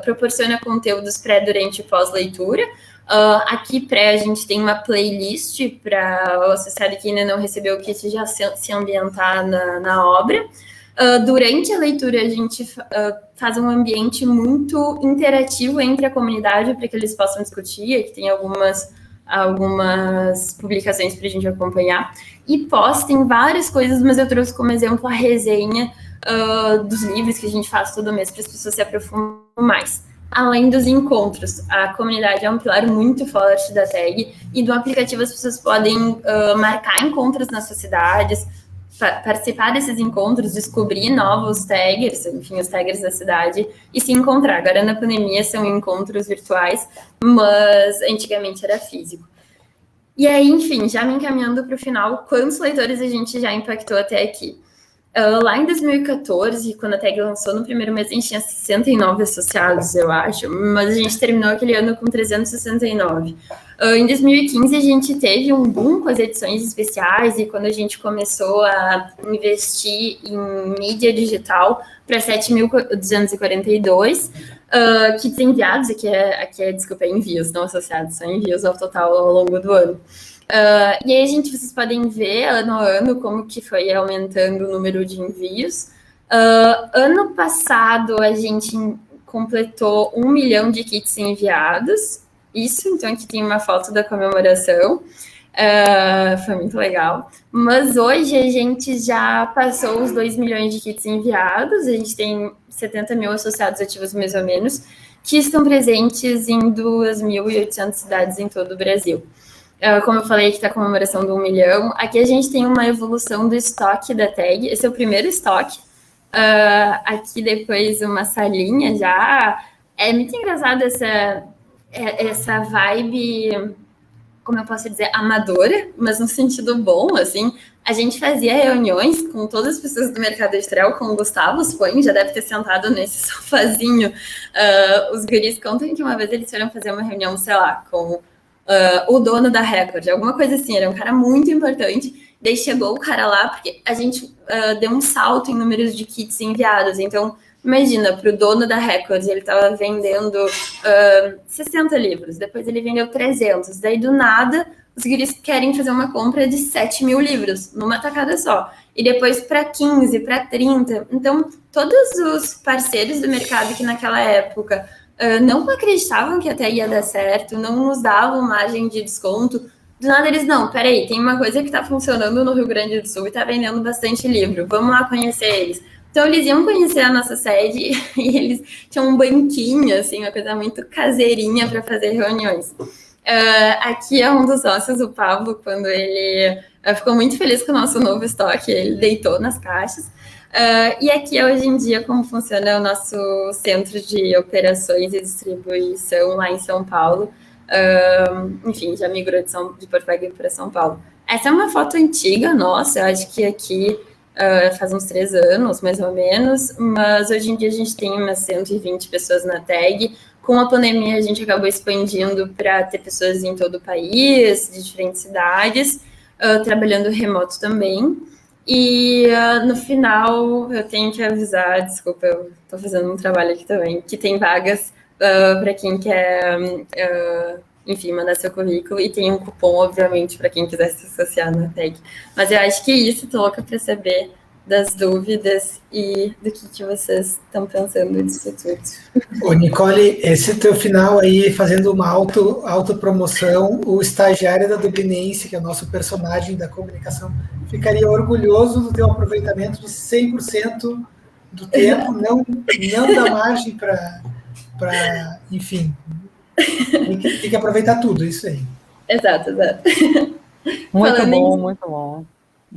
proporciona conteúdos pré, durante e pós-leitura. Aqui pré a gente tem uma playlist para o associado que ainda não recebeu o kit já se ambientar na obra. Durante a leitura a gente faz um ambiente muito interativo entre a comunidade para que eles possam discutir. Aqui tem algumas publicações para a gente acompanhar, e postem várias coisas, mas eu trouxe como exemplo a resenha dos livros que a gente faz todo mês para as pessoas se aprofundem mais. Além dos encontros, a comunidade é um pilar muito forte da tag, e do aplicativo as pessoas podem marcar encontros nas suas cidades, participar desses encontros, descobrir novos taggers, enfim, os taggers da cidade, e se encontrar. Agora, na pandemia, são encontros virtuais, mas antigamente era físico. E aí, enfim, já me encaminhando para o final, quantos leitores a gente já impactou até aqui? Lá em 2014, quando a tag lançou, no primeiro mês a gente tinha 69 associados, eu acho, mas a gente terminou aquele ano com 369. Em 2015, a gente teve um boom com as edições especiais, e quando a gente começou a investir em mídia digital para 7.242 kits enviados, desculpa, envios, não associados, são envios ao total ao longo do ano. E aí, vocês podem ver ano a ano como que foi aumentando o número de envios. Ano passado, a gente completou 1 milhão de kits enviados. Isso, então aqui tem uma foto da comemoração. Foi muito legal. Mas hoje a gente já passou os 2 milhões de kits enviados, a gente tem 70 mil associados ativos, mais ou menos, que estão presentes em 2.800 cidades em todo o Brasil. Como eu falei, aqui está a comemoração do 1 milhão. Aqui a gente tem uma evolução do estoque da tag. Esse é o primeiro estoque. Aqui depois uma salinha já. É muito engraçado essa vibe, como eu posso dizer, amadora, mas no sentido bom, assim. A gente fazia reuniões com todas as pessoas do mercado editorial, com o Gustavo Spoin, já deve ter sentado nesse sofazinho. Os guris contam que uma vez eles foram fazer uma reunião, sei lá, com o dono da Record, alguma coisa assim, era um cara muito importante. Daí chegou o cara lá, porque a gente deu um salto em números de kits enviados. Então, imagina, para o dono da Record, ele estava vendendo 60 livros, depois ele vendeu 300. Daí, do nada, os guris querem fazer uma compra de 7 mil livros, numa tacada só. E depois para 15, para 30. Então, todos os parceiros do mercado que naquela época não acreditavam que até ia dar certo, não nos davam margem de desconto. Do nada eles, não, peraí, tem uma coisa que está funcionando no Rio Grande do Sul e está vendendo bastante livro, vamos lá conhecer eles. Então eles iam conhecer a nossa sede e eles tinham um banquinho, assim, uma coisa muito caseirinha para fazer reuniões. Aqui é um dos sócios, o Pablo, quando ele ficou muito feliz com o nosso novo estoque, ele deitou nas caixas. E aqui, hoje em dia, como funciona o nosso centro de operações e distribuição lá em São Paulo. Enfim, já migrou de Porto Alegre para São Paulo. Essa é uma foto antiga nossa, eu acho que aqui faz uns 3 anos, mais ou menos, mas hoje em dia a gente tem umas 120 pessoas na tag. Com a pandemia, a gente acabou expandindo para ter pessoas em todo o país, de diferentes cidades, trabalhando remoto também. E no final, eu tenho que avisar, desculpa, eu estou fazendo um trabalho aqui também, que tem vagas para quem quer, enfim, mandar seu currículo, e tem um cupom, obviamente, para quem quiser se associar na tag. Mas eu acho que é isso, estou louca para saber das dúvidas e do que vocês estão pensando disso tudo. Ô, Nicole, esse teu final aí, fazendo uma autopromoção, o estagiário da Dublinense, que é o nosso personagem da comunicação, ficaria orgulhoso do teu aproveitamento de 100% do tempo, não dá margem para, enfim, tem que aproveitar tudo, isso aí. Exato. Muito bom.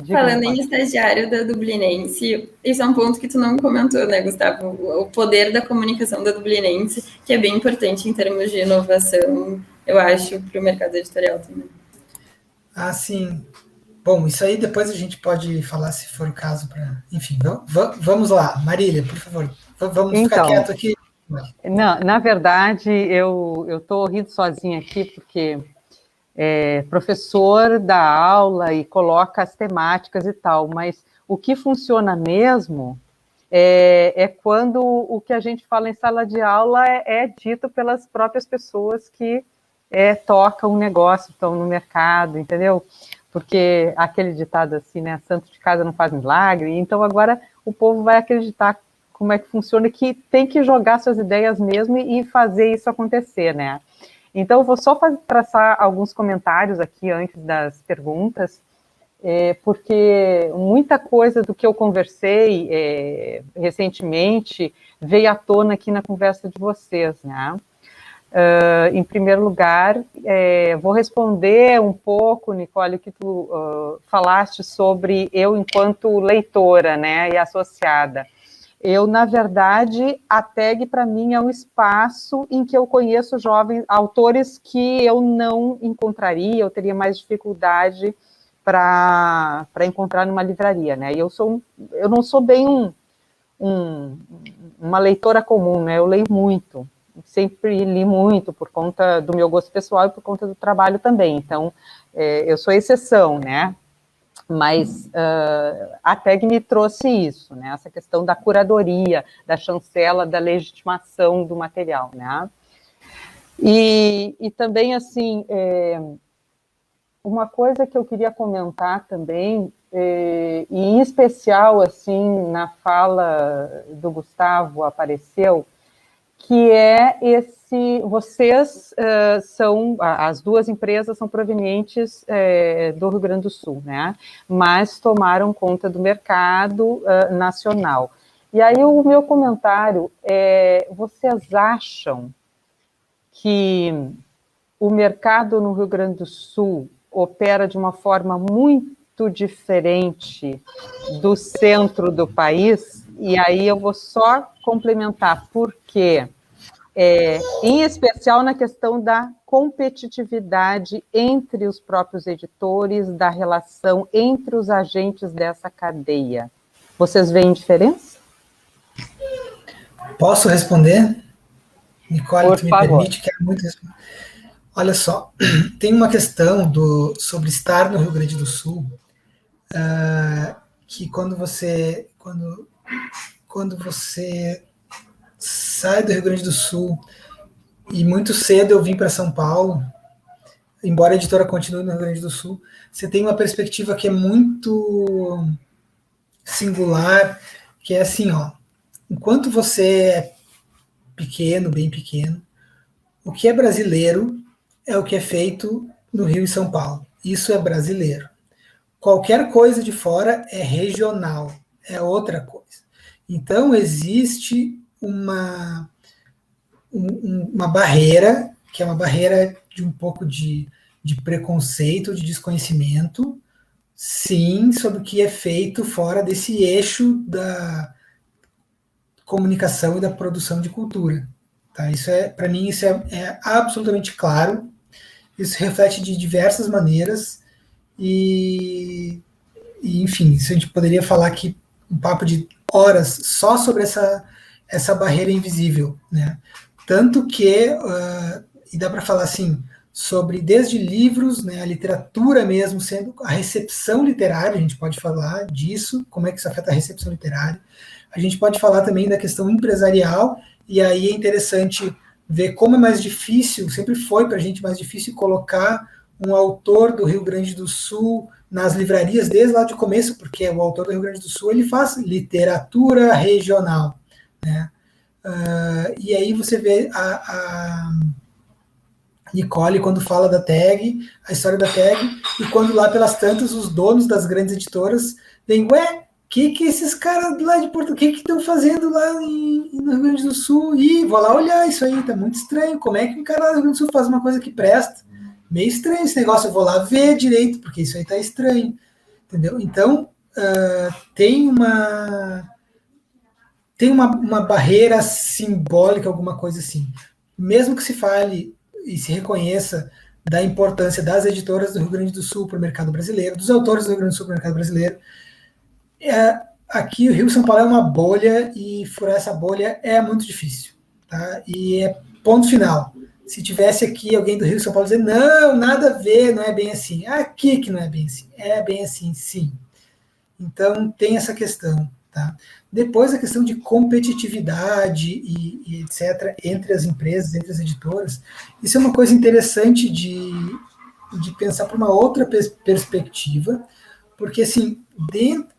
Falando em estagiário da Dublinense, isso é um ponto que tu não comentou, né, Gustavo? O poder da comunicação da Dublinense, que é bem importante em termos de inovação, eu acho, para o mercado editorial também. Ah, sim. Bom, isso aí depois a gente pode falar, se for o caso, para... Enfim, vamos lá. Marília, por favor, vamos ficar quieto aqui. Não, na verdade, eu estou rindo sozinha aqui, porque... professor dá aula e coloca as temáticas e tal, mas o que funciona mesmo é quando o que a gente fala em sala de aula é dito pelas próprias pessoas que tocam o negócio, estão no mercado, entendeu? Porque aquele ditado assim, né, santo de casa não faz milagre, então agora o povo vai acreditar como é que funciona, que tem que jogar suas ideias mesmo e fazer isso acontecer, né? Então, eu vou só traçar alguns comentários aqui antes das perguntas, porque muita coisa do que eu conversei recentemente veio à tona aqui na conversa de vocês, né? Em primeiro lugar, vou responder um pouco, Nicole, o que tu falaste sobre eu enquanto leitora, né, e associada. Eu, na verdade, a tag para mim é um espaço em que eu conheço jovens autores que eu não encontraria, eu teria mais dificuldade para encontrar numa livraria, né? E eu não sou bem uma leitora comum, né? Eu leio muito, sempre li muito por conta do meu gosto pessoal e por conta do trabalho também. Então, eu sou exceção, né? Mas a tag me trouxe isso, né? Essa questão da curadoria, da chancela, da legitimação do material, né? E também, assim, uma coisa que eu queria comentar também, e em especial, assim, na fala do Gustavo apareceu, que é se vocês as duas empresas são provenientes do Rio Grande do Sul, né? Mas tomaram conta do mercado nacional. E aí o meu comentário é, vocês acham que o mercado no Rio Grande do Sul opera de uma forma muito diferente do centro do país? E aí eu vou só complementar, porque, em especial na questão da competitividade entre os próprios editores, da relação entre os agentes dessa cadeia. Vocês veem diferença? Posso responder? Nicole, Por tu me favor. permite, quero muito responder. Olha só, tem uma questão sobre estar no Rio Grande do Sul, que quando você sai do Rio Grande do Sul, e muito cedo eu vim para São Paulo, embora a editora continue no Rio Grande do Sul, você tem uma perspectiva que é muito singular, que é assim, ó, enquanto você é pequeno, bem pequeno, o que é brasileiro é o que é feito no Rio e São Paulo. Isso é brasileiro. Qualquer coisa de fora é regional, é outra coisa. Então, existe uma barreira, que é uma barreira de um pouco de preconceito, de desconhecimento, sim, sobre o que é feito fora desse eixo da comunicação e da produção de cultura. Tá? Isso para mim, isso é absolutamente claro. Isso reflete de diversas maneiras e, enfim, isso a gente poderia falar aqui um papo de horas só sobre essa barreira invisível, né? Tanto que, e dá para falar assim, sobre desde livros, né, a literatura mesmo, sendo a recepção literária, a gente pode falar disso, como é que isso afeta a recepção literária. A gente pode falar também da questão empresarial, e aí é interessante ver como é mais difícil, sempre foi para a gente mais difícil colocar um autor do Rio Grande do Sul nas livrarias desde lá de começo, porque o autor do Rio Grande do Sul ele faz literatura regional, né? E aí você vê a Nicole quando fala da tag, a história da tag, e quando lá pelas tantas os donos das grandes editoras vêm, ué, que esses caras lá de Porto, que estão fazendo lá no Rio Grande do Sul? E vou lá olhar isso aí, tá muito estranho. Como é que um cara lá do Rio Grande do Sul faz uma coisa que presta? Meio estranho esse negócio, eu vou lá ver direito, porque isso aí tá estranho, entendeu? Então, tem uma barreira simbólica, alguma coisa assim. Mesmo que se fale e se reconheça da importância das editoras do Rio Grande do Sul para o mercado brasileiro, dos autores do Rio Grande do Sul para o mercado brasileiro, aqui o Rio São Paulo é uma bolha e furar essa bolha é muito difícil, tá? E é ponto final. Se tivesse aqui alguém do Rio São Paulo dizendo, não, nada a ver, não é bem assim. Aqui que não é bem assim. É bem assim, sim. Então, tem essa questão, tá? Depois, a questão de competitividade e etc., entre as empresas, entre as editoras, isso é uma coisa interessante de pensar por uma outra perspectiva, porque, assim,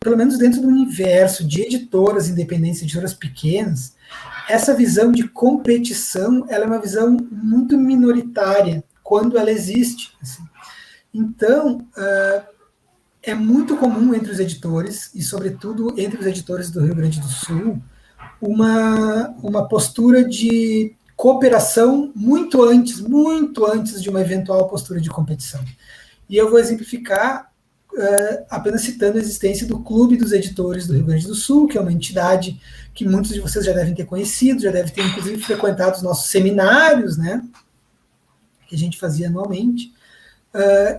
pelo menos dentro do universo de editoras independentes, editoras pequenas, essa visão de competição, ela é uma visão muito minoritária, quando ela existe. Assim. Então, é muito comum entre os editores, e sobretudo entre os editores do Rio Grande do Sul, uma postura de cooperação muito antes de uma eventual postura de competição. E eu vou exemplificar apenas citando a existência do Clube dos Editores do Rio Grande do Sul, que é uma entidade que muitos de vocês já devem ter conhecido, já devem ter, inclusive, frequentado os nossos seminários, né, que a gente fazia anualmente.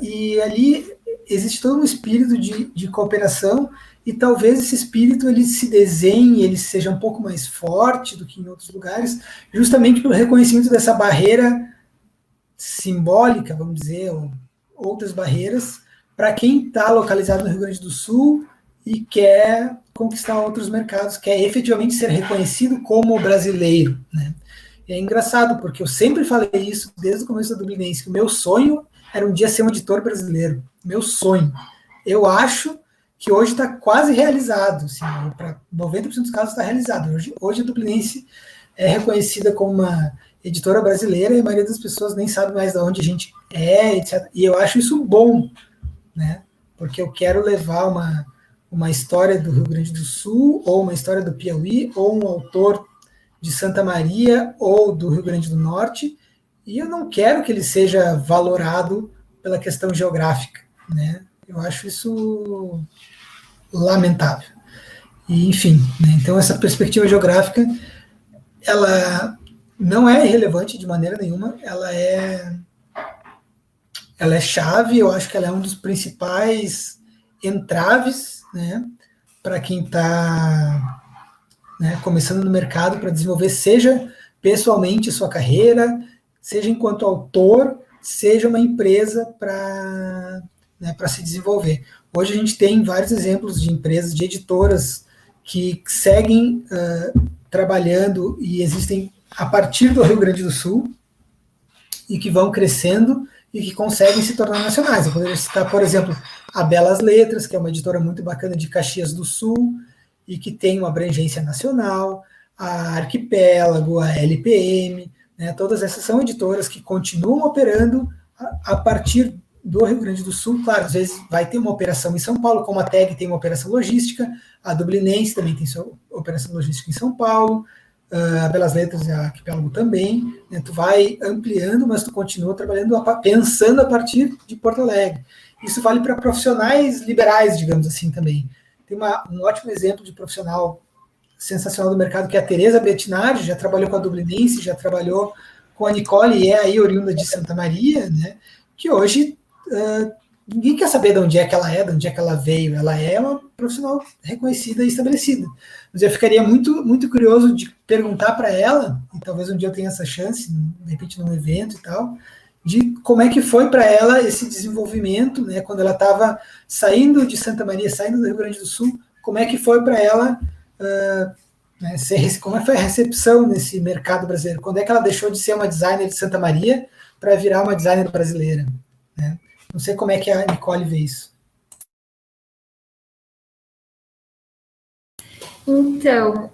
E ali existe todo um espírito de cooperação, e talvez esse espírito ele se desenhe, ele seja um pouco mais forte do que em outros lugares, justamente pelo reconhecimento dessa barreira simbólica, vamos dizer, ou outras barreiras, para quem está localizado no Rio Grande do Sul e quer conquistar outros mercados, quer efetivamente ser reconhecido como brasileiro, né? E é engraçado, porque eu sempre falei isso desde o começo da Dublinense, que o meu sonho era um dia ser um editor brasileiro. Meu sonho. Eu acho que hoje está quase realizado. Assim, para 90% dos casos está realizado. Hoje a Dublinense é reconhecida como uma editora brasileira e a maioria das pessoas nem sabe mais de onde a gente é, etc. E eu acho isso bom, né? Porque eu quero levar uma história do Rio Grande do Sul, ou uma história do Piauí, ou um autor de Santa Maria, ou do Rio Grande do Norte, e eu não quero que ele seja valorado pela questão geográfica, né? Eu acho isso lamentável. E, enfim, né? Então essa perspectiva geográfica, ela não é irrelevante de maneira nenhuma, ela é chave, eu acho que ela é um dos principais entraves, né, para quem está, né, começando no mercado para desenvolver, seja pessoalmente sua carreira, seja enquanto autor, seja uma empresa para, né, para se desenvolver. Hoje a gente tem vários exemplos de empresas, de editoras que seguem trabalhando e existem a partir do Rio Grande do Sul e que vão crescendo e que conseguem se tornar nacionais. Eu poderia citar, por exemplo, a Belas Letras, que é uma editora muito bacana de Caxias do Sul e que tem uma abrangência nacional, a Arquipélago, a LPM, né, todas essas são editoras que continuam operando a partir do Rio Grande do Sul. Claro, às vezes vai ter uma operação em São Paulo, como a TEG tem uma operação logística, a Dublinense também tem sua operação logística em São Paulo, a Belas Letras e a Arquipélago também, né? Tu vai ampliando, mas tu continua trabalhando, pensando a partir de Porto Alegre. Isso vale para profissionais liberais, digamos assim, também. Tem um ótimo exemplo de profissional sensacional do mercado, que é a Tereza Bettinardi, já trabalhou com a Dublinense, já trabalhou com a Nicole, e é aí oriunda de Santa Maria, né? Que hoje ninguém quer saber de onde é que ela é, de onde é que ela veio. Ela é uma profissional reconhecida e estabelecida. Mas eu ficaria muito, muito curioso de perguntar para ela, e talvez um dia eu tenha essa chance, de repente num evento e tal, de como é que foi para ela esse desenvolvimento, né, quando ela estava saindo de Santa Maria, saindo do Rio Grande do Sul, como é que foi para ela, né, como é que foi a recepção nesse mercado brasileiro? Quando é que ela deixou de ser uma designer de Santa Maria para virar uma designer brasileira, né? Não sei como é que a Nicole vê isso. Então,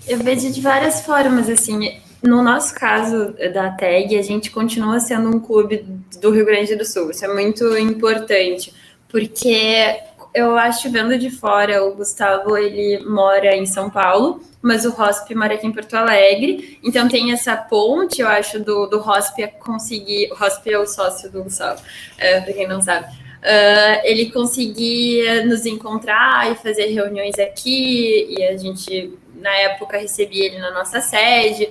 eu vejo de várias formas, assim. No nosso caso da TEG, a gente continua sendo um clube do Rio Grande do Sul. Isso é muito importante, porque eu acho, vendo de fora, o Gustavo, ele mora em São Paulo, mas o Hosp mora aqui em Porto Alegre, então tem essa ponte, eu acho, do Hosp conseguir... O Hosp é o sócio do Gustavo, para quem não sabe. Ele conseguia nos encontrar e fazer reuniões aqui, e a gente, na época, recebia ele na nossa sede,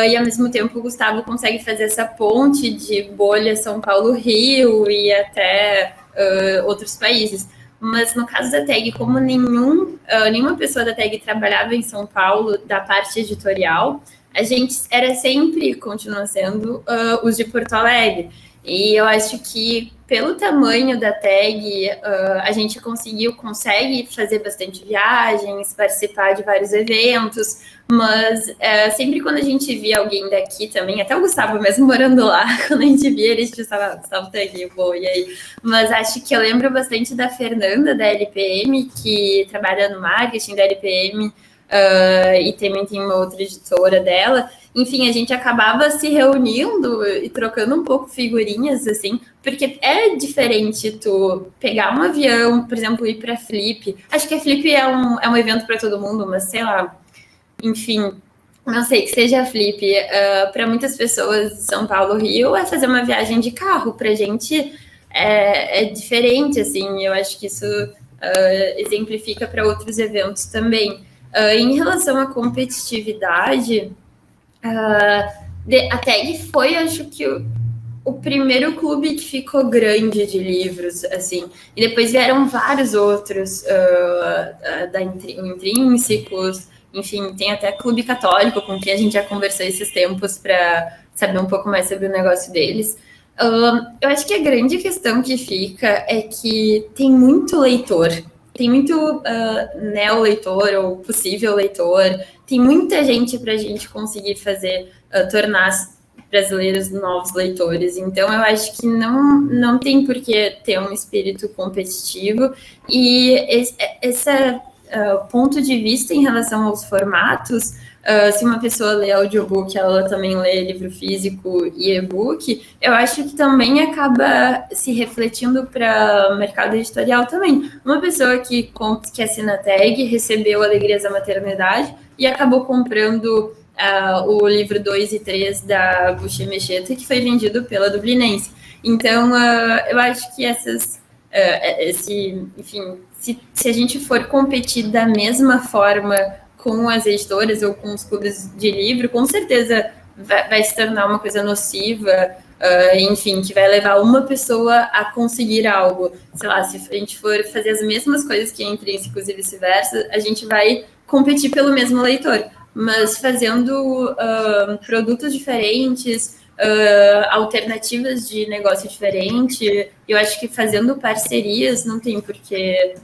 e ao mesmo tempo o Gustavo consegue fazer essa ponte de bolha São Paulo-Rio e até outros países. Mas no caso da TEG, como nenhuma pessoa da TEG trabalhava em São Paulo, da parte editorial, a gente era sempre, continua sendo, os de Porto Alegre. E eu acho que, pelo tamanho da TEG, a gente consegue fazer bastante viagens, participar de vários eventos, mas sempre quando a gente via alguém daqui também, até o Gustavo mesmo morando lá, quando a gente via ele, a gente pensava, Gustavo tá aqui, bom, e aí? Mas acho que eu lembro bastante da Fernanda, da LPM, que trabalha no marketing da LPM, e também tem uma outra editora dela. Enfim, a gente acabava se reunindo e trocando um pouco figurinhas, assim, porque é diferente tu pegar um avião, por exemplo, ir para Flip. Acho que a Flip é um evento para todo mundo, mas sei lá, enfim, não sei, que seja a Flip. Para muitas pessoas de São Paulo, Rio, é fazer uma viagem de carro. Pra gente é diferente, assim, eu acho que isso exemplifica para outros eventos também. Em relação à competitividade, a TEG foi, acho que, o primeiro clube que ficou grande de livros, assim, e depois vieram vários outros, o Intrínsecos, enfim, tem até Clube Católico, com quem a gente já conversou esses tempos para saber um pouco mais sobre o negócio deles. Eu acho que a grande questão que fica é que tem muito leitor, tem muito neo-leitor ou possível leitor, tem muita gente para a gente conseguir fazer, tornar brasileiros novos leitores. Então, eu acho que não tem por que ter um espírito competitivo. E ponto de vista em relação aos formatos, se uma pessoa lê audiobook, ela também lê livro físico e e-book, eu acho que também acaba se refletindo para o mercado editorial também. Uma pessoa que assina a tag recebeu Alegrias da Maternidade e acabou comprando o livro 2 e 3 da Buxa e Mecheta, que foi vendido pela Dublinense. Então, eu acho que enfim, se a gente for competir da mesma forma com as editoras ou com os clubes de livro, com certeza vai se tornar uma coisa nociva, enfim, que vai levar uma pessoa a conseguir algo. Sei lá, se a gente for fazer as mesmas coisas que Intrínsecos e vice-versa, a gente vai competir pelo mesmo leitor, mas fazendo produtos diferentes, alternativas de negócio diferente, eu acho que fazendo parcerias não tem por que,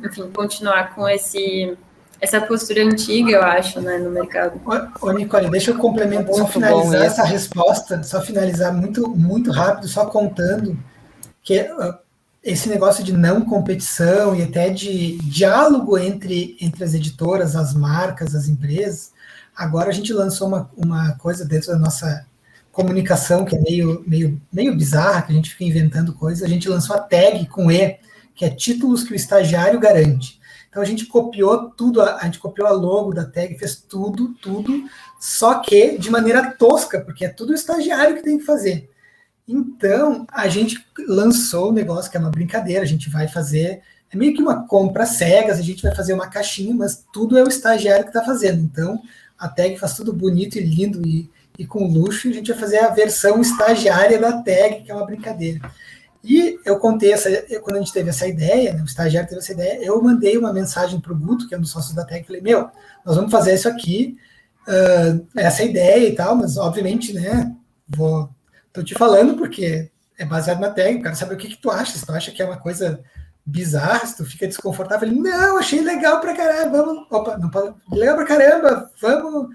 enfim, continuar com essa postura antiga, eu acho, né, no mercado. Ô, Nicole, deixa eu complementar, só finalizar essa resposta, só finalizar muito, muito rápido, só contando que esse negócio de não competição e até de diálogo entre as editoras, as marcas, as empresas, agora a gente lançou uma coisa dentro da nossa comunicação que é meio bizarra, que a gente fica inventando coisas. A gente lançou a tag com E, que é títulos que o estagiário garante. Então a gente copiou tudo, a gente copiou a logo da tag, fez tudo, só que de maneira tosca, porque é tudo o estagiário que tem que fazer. Então a gente lançou um negócio que é uma brincadeira, a gente vai fazer, é meio que uma compra cegas, a gente vai fazer uma caixinha, mas tudo é o estagiário que está fazendo. Então a tag faz tudo bonito e lindo e com luxo, a gente vai fazer a versão estagiária da tag, que é uma brincadeira. E eu contei, quando a gente teve essa ideia, né, o estagiário teve essa ideia, eu mandei uma mensagem para o Guto, que é um dos sócios da tag, falei, nós vamos fazer isso aqui, essa ideia e tal, mas obviamente, né, tô te falando porque é baseado na tag, eu quero saber o que tu acha, se tu acha que é uma coisa bizarra, se tu fica desconfortável, eu falei, não, achei legal pra caramba, legal pra caramba, vamos,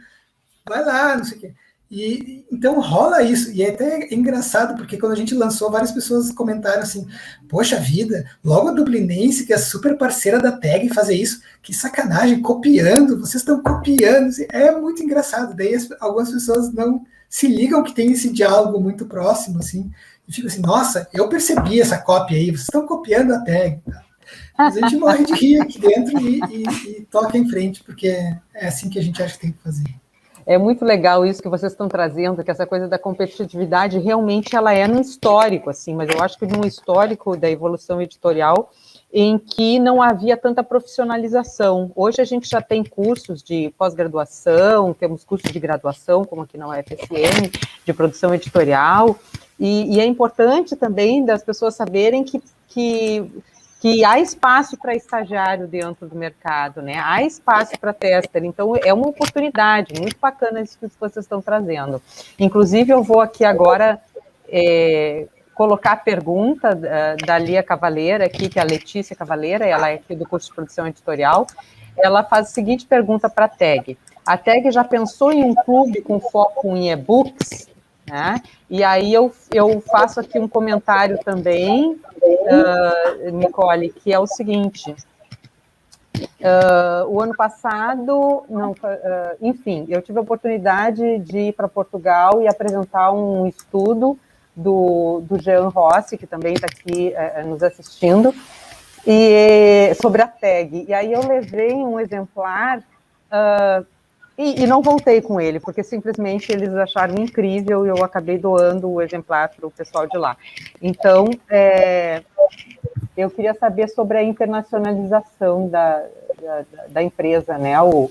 vai lá, não sei o quê. E então rola isso, e é até engraçado, porque quando a gente lançou, várias pessoas comentaram assim, poxa vida, logo a Dublinense, que é super parceira da tag, fazer isso, que sacanagem, copiando, vocês estão copiando, é muito engraçado, daí algumas pessoas não se ligam que tem esse diálogo muito próximo, assim, e fica assim, nossa, eu percebi essa cópia aí, vocês estão copiando a tag, mas a gente morre de rir aqui dentro e toca em frente, porque é assim que a gente acha que tem que fazer. É muito legal isso que vocês estão trazendo, que essa coisa da competitividade realmente ela é no histórico, assim, mas eu acho que num histórico da evolução editorial em que não havia tanta profissionalização. Hoje a gente já tem cursos de pós-graduação, temos cursos de graduação, como aqui na UFSM, de produção editorial, e é importante também das pessoas saberem que há espaço para estagiário dentro do mercado, né? Há espaço para tester, então é uma oportunidade muito bacana isso que vocês estão trazendo. Inclusive, eu vou aqui agora colocar a pergunta da Lia Cavaleira aqui, que é a Letícia Cavaleira, ela é aqui do curso de produção editorial. Ela faz a seguinte pergunta para a tag. A tag já pensou em um clube com foco em e-books? Né? E aí eu faço aqui um comentário também, Nicole, que é o seguinte, o ano passado, enfim, eu tive a oportunidade de ir para Portugal e apresentar um estudo do Jean Rossi, que também está aqui nos assistindo, sobre a tag, e aí eu levei um exemplar e não voltei com ele, porque simplesmente eles acharam incrível e eu acabei doando o exemplar para o pessoal de lá. Então, eu queria saber sobre a internacionalização da empresa, né? O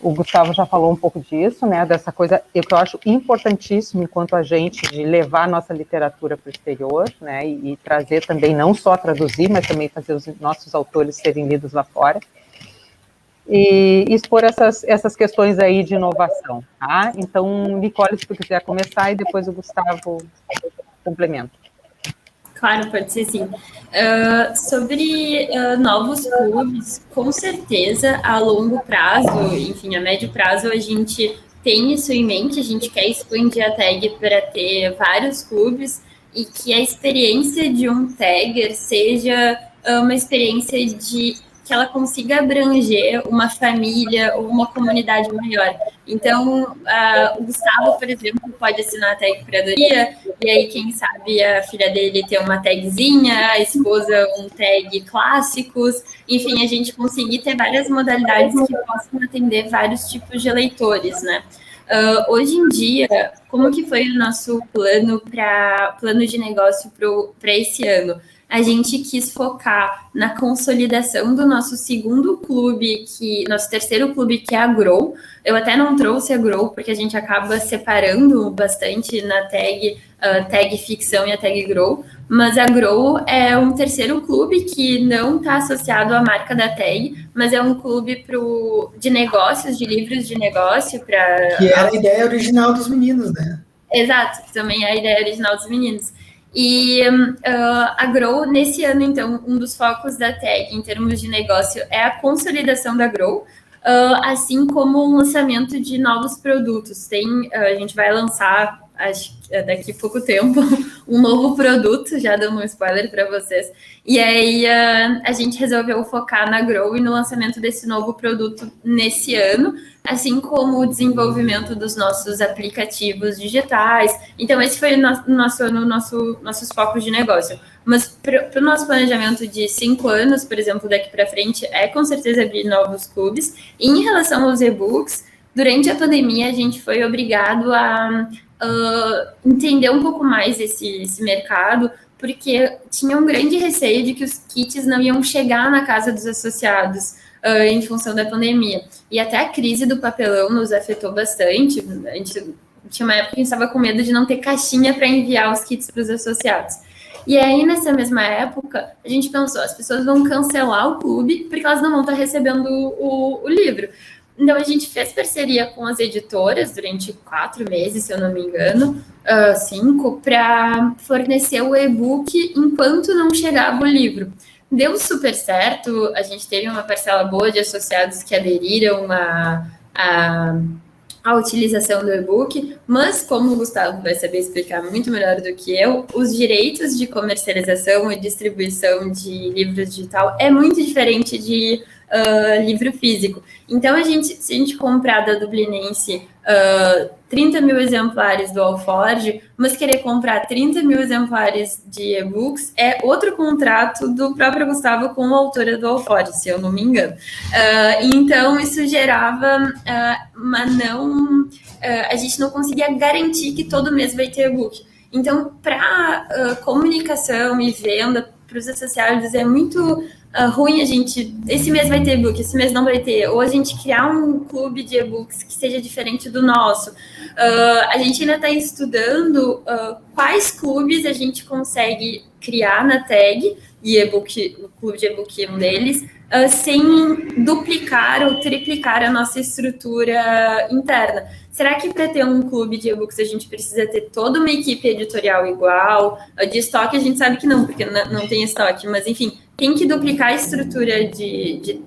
Gustavo já falou um pouco disso, né? Dessa coisa que eu acho importantíssimo enquanto agente de levar nossa literatura para o exterior, né? E trazer também, não só traduzir, mas também fazer os nossos autores serem lidos lá fora. E expor essas questões aí de inovação, tá? Então, Nicole, se tu quiser começar, e depois o Gustavo complementa. Claro, pode ser sim. Sobre novos clubes, com certeza, a longo prazo, enfim, a médio prazo, a gente tem isso em mente, a gente quer expandir a tag para ter vários clubes e que a experiência de um tagger seja uma experiência de que ela consiga abranger uma família ou uma comunidade maior. Então, o Gustavo, por exemplo, pode assinar a tag curadoria, e aí, quem sabe, a filha dele ter uma tagzinha, a esposa um tag clássicos, enfim, a gente conseguir ter várias modalidades que possam atender vários tipos de leitores, né? Hoje em dia, como que foi o nosso plano de negócio para esse ano? A gente quis focar na consolidação do nosso segundo clube, nosso terceiro clube, que é a Grow. Eu até não trouxe a Grow, porque a gente acaba separando bastante na tag ficção e a tag Grow, mas a Grow é um terceiro clube que não está associado à marca da tag, mas é um clube de negócios, de livros de negócio. Que era a ideia original dos meninos, né? Exato, que também é a ideia original dos meninos. E a Grow, nesse ano, então, um dos focos da tag em termos de negócio é a consolidação da Grow, assim como o lançamento de novos produtos. A gente vai lançar, acho que daqui a pouco tempo, um novo produto, já dando um spoiler para vocês. E aí a gente resolveu focar na Grow e no lançamento desse novo produto nesse ano, assim como o desenvolvimento dos nossos aplicativos digitais. Então, esse foi nossos focos de negócio. Mas para o nosso planejamento de 5 anos, por exemplo, daqui para frente, é com certeza abrir novos clubes. E em relação aos e-books, durante a pandemia, a gente foi obrigado a entender um pouco mais esse mercado, porque tinha um grande receio de que os kits não iam chegar na casa dos associados em função da pandemia. E até a crise do papelão nos afetou bastante. A gente tinha uma época que a gente estava com medo de não ter caixinha para enviar os kits para os associados. E aí, nessa mesma época, a gente pensou, as pessoas vão cancelar o clube porque elas não vão estar recebendo o livro. Então, a gente fez parceria com as editoras durante 4 meses, se eu não me engano, 5, para fornecer o e-book enquanto não chegava o livro. Deu super certo, a gente teve uma parcela boa de associados que aderiram à utilização do e-book, mas como o Gustavo vai saber explicar muito melhor do que eu, os direitos de comercialização e distribuição de livros digital é muito diferente de livro físico. Então, se a gente comprar da Dublinense 30 mil exemplares do Alforge, mas querer comprar 30 mil exemplares de e-books, é outro contrato do próprio Gustavo com a autora do Alforge, se eu não me engano. Então, isso gerava a gente não conseguia garantir que todo mês vai ter e-book. Então, para comunicação e venda para os associados é muito ruim esse mês vai ter e-book, esse mês não vai ter, ou a gente criar um clube de e-books que seja diferente do nosso. A gente ainda está estudando quais clubes a gente consegue criar na tag, e o clube de e-book é um deles, sem duplicar ou triplicar a nossa estrutura interna. Será que para ter um clube de e-books a gente precisa ter toda uma equipe editorial igual? De estoque a gente sabe que não, porque não tem estoque, mas enfim, tem que duplicar a estrutura de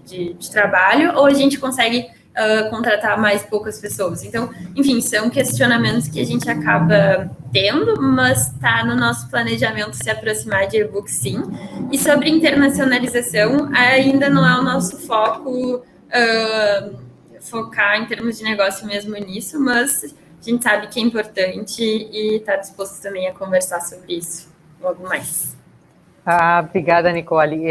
trabalho ou a gente consegue contratar mais poucas pessoas? Então, enfim, são questionamentos que a gente acaba tendo, mas está no nosso planejamento se aproximar de e-book, sim. E sobre internacionalização, ainda não é o nosso foco focar em termos de negócio mesmo nisso, mas a gente sabe que é importante e está disposto também a conversar sobre isso logo mais. Obrigada, Nicole.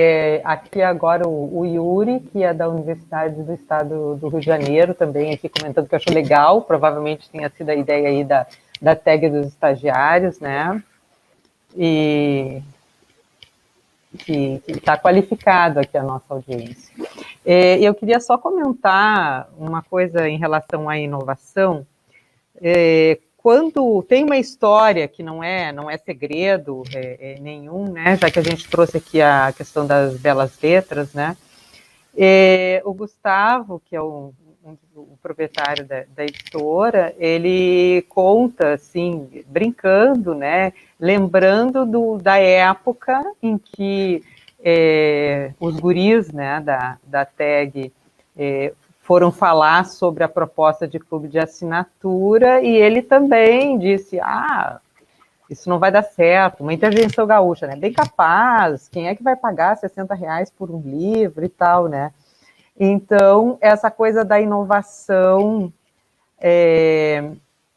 Aqui agora o Yuri, que é da Universidade do Estado do Rio de Janeiro, também aqui comentando que achou legal, provavelmente tenha sido a ideia aí da tag dos estagiários, né? E que está qualificado aqui a nossa audiência. Eu queria só comentar uma coisa em relação à inovação. Quando tem uma história que não é segredo nenhum, né, já que a gente trouxe aqui a questão das belas letras, né, o Gustavo, que é o proprietário da editora, ele conta, assim, brincando, né, lembrando da época em que os guris, né, da tag foram falar sobre a proposta de clube de assinatura, e ele também disse, isso não vai dar certo, uma intervenção gaúcha, né? Bem capaz, quem é que vai pagar R$60 por um livro e tal, né? Então, essa coisa da inovação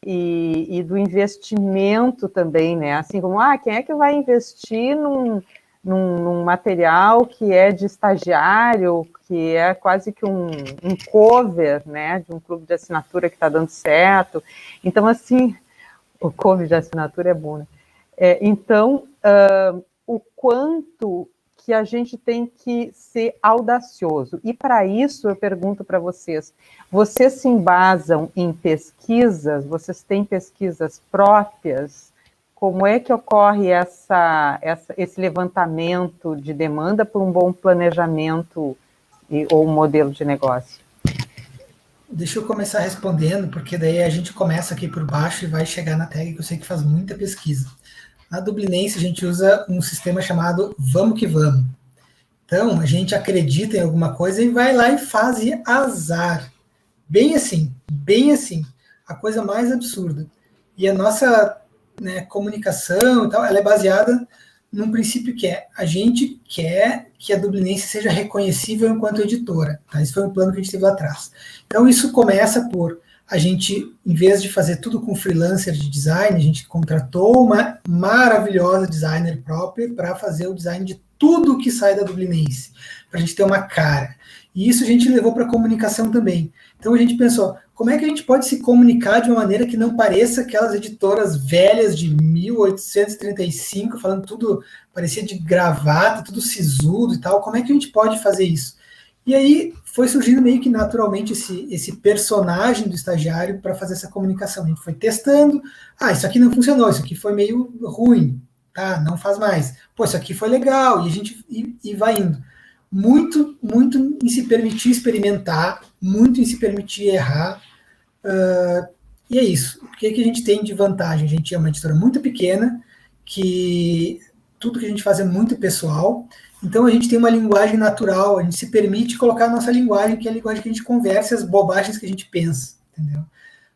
e do investimento também, né? Assim como, quem é que vai investir num material que é de estagiário, que é quase que um cover, né? De um clube de assinatura que está dando certo. Então, assim, o cover de assinatura é bom, né? Então, o quanto que a gente tem que ser audacioso. E, para isso, eu pergunto para vocês, vocês se embasam em pesquisas? Vocês têm pesquisas próprias? Como é que ocorre esse levantamento de demanda por um bom planejamento ou modelo de negócio? Deixa eu começar respondendo, porque daí a gente começa aqui por baixo e vai chegar na tag, que eu sei que faz muita pesquisa. Na Dublinense, a gente usa um sistema chamado Vamos que Vamos. Então, a gente acredita em alguma coisa e vai lá e faz e azar. Bem assim, a coisa mais absurda. E a nossa comunicação e tal, ela é baseada num princípio que a gente quer que a Dublinense seja reconhecível enquanto editora. Tá? Esse foi um plano que a gente teve lá atrás. Então, isso começa por a gente, em vez de fazer tudo com freelancer de design, a gente contratou uma maravilhosa designer própria para fazer o design de tudo que sai da Dublinense, para a gente ter uma cara. E isso a gente levou para a comunicação também. Então a gente pensou, como é que a gente pode se comunicar de uma maneira que não pareça aquelas editoras velhas de 1835, falando tudo, parecia de gravata, tudo sisudo e tal, como é que a gente pode fazer isso? E aí foi surgindo meio que naturalmente esse personagem do estagiário para fazer essa comunicação. A gente foi testando, isso aqui não funcionou, isso aqui foi meio ruim, tá, não faz mais. Pô, isso aqui foi legal, e a gente vai indo. Muito em se permitir experimentar, muito em se permitir errar, e é isso. O que a gente tem de vantagem? A gente é uma editora muito pequena, que tudo que a gente faz é muito pessoal, então a gente tem uma linguagem natural, a gente se permite colocar a nossa linguagem, que é a linguagem que a gente conversa, as bobagens que a gente pensa, entendeu?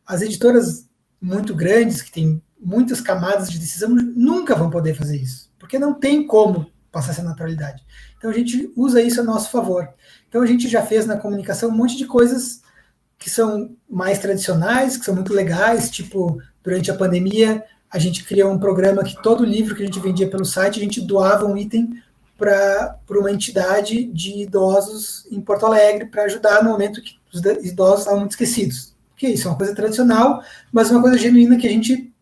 As editoras muito grandes, que têm muitas camadas de decisão, nunca vão poder fazer isso, porque não tem como passar essa naturalidade. Então a gente usa isso a nosso favor. Então a gente já fez na comunicação um monte de coisas que são mais tradicionais, que são muito legais, tipo, durante a pandemia, a gente criou um programa que todo livro que a gente vendia pelo site, a gente doava um item para uma entidade de idosos em Porto Alegre, para ajudar no momento que os idosos estavam muito esquecidos. Porque isso é uma coisa tradicional, mas uma coisa genuína que a gente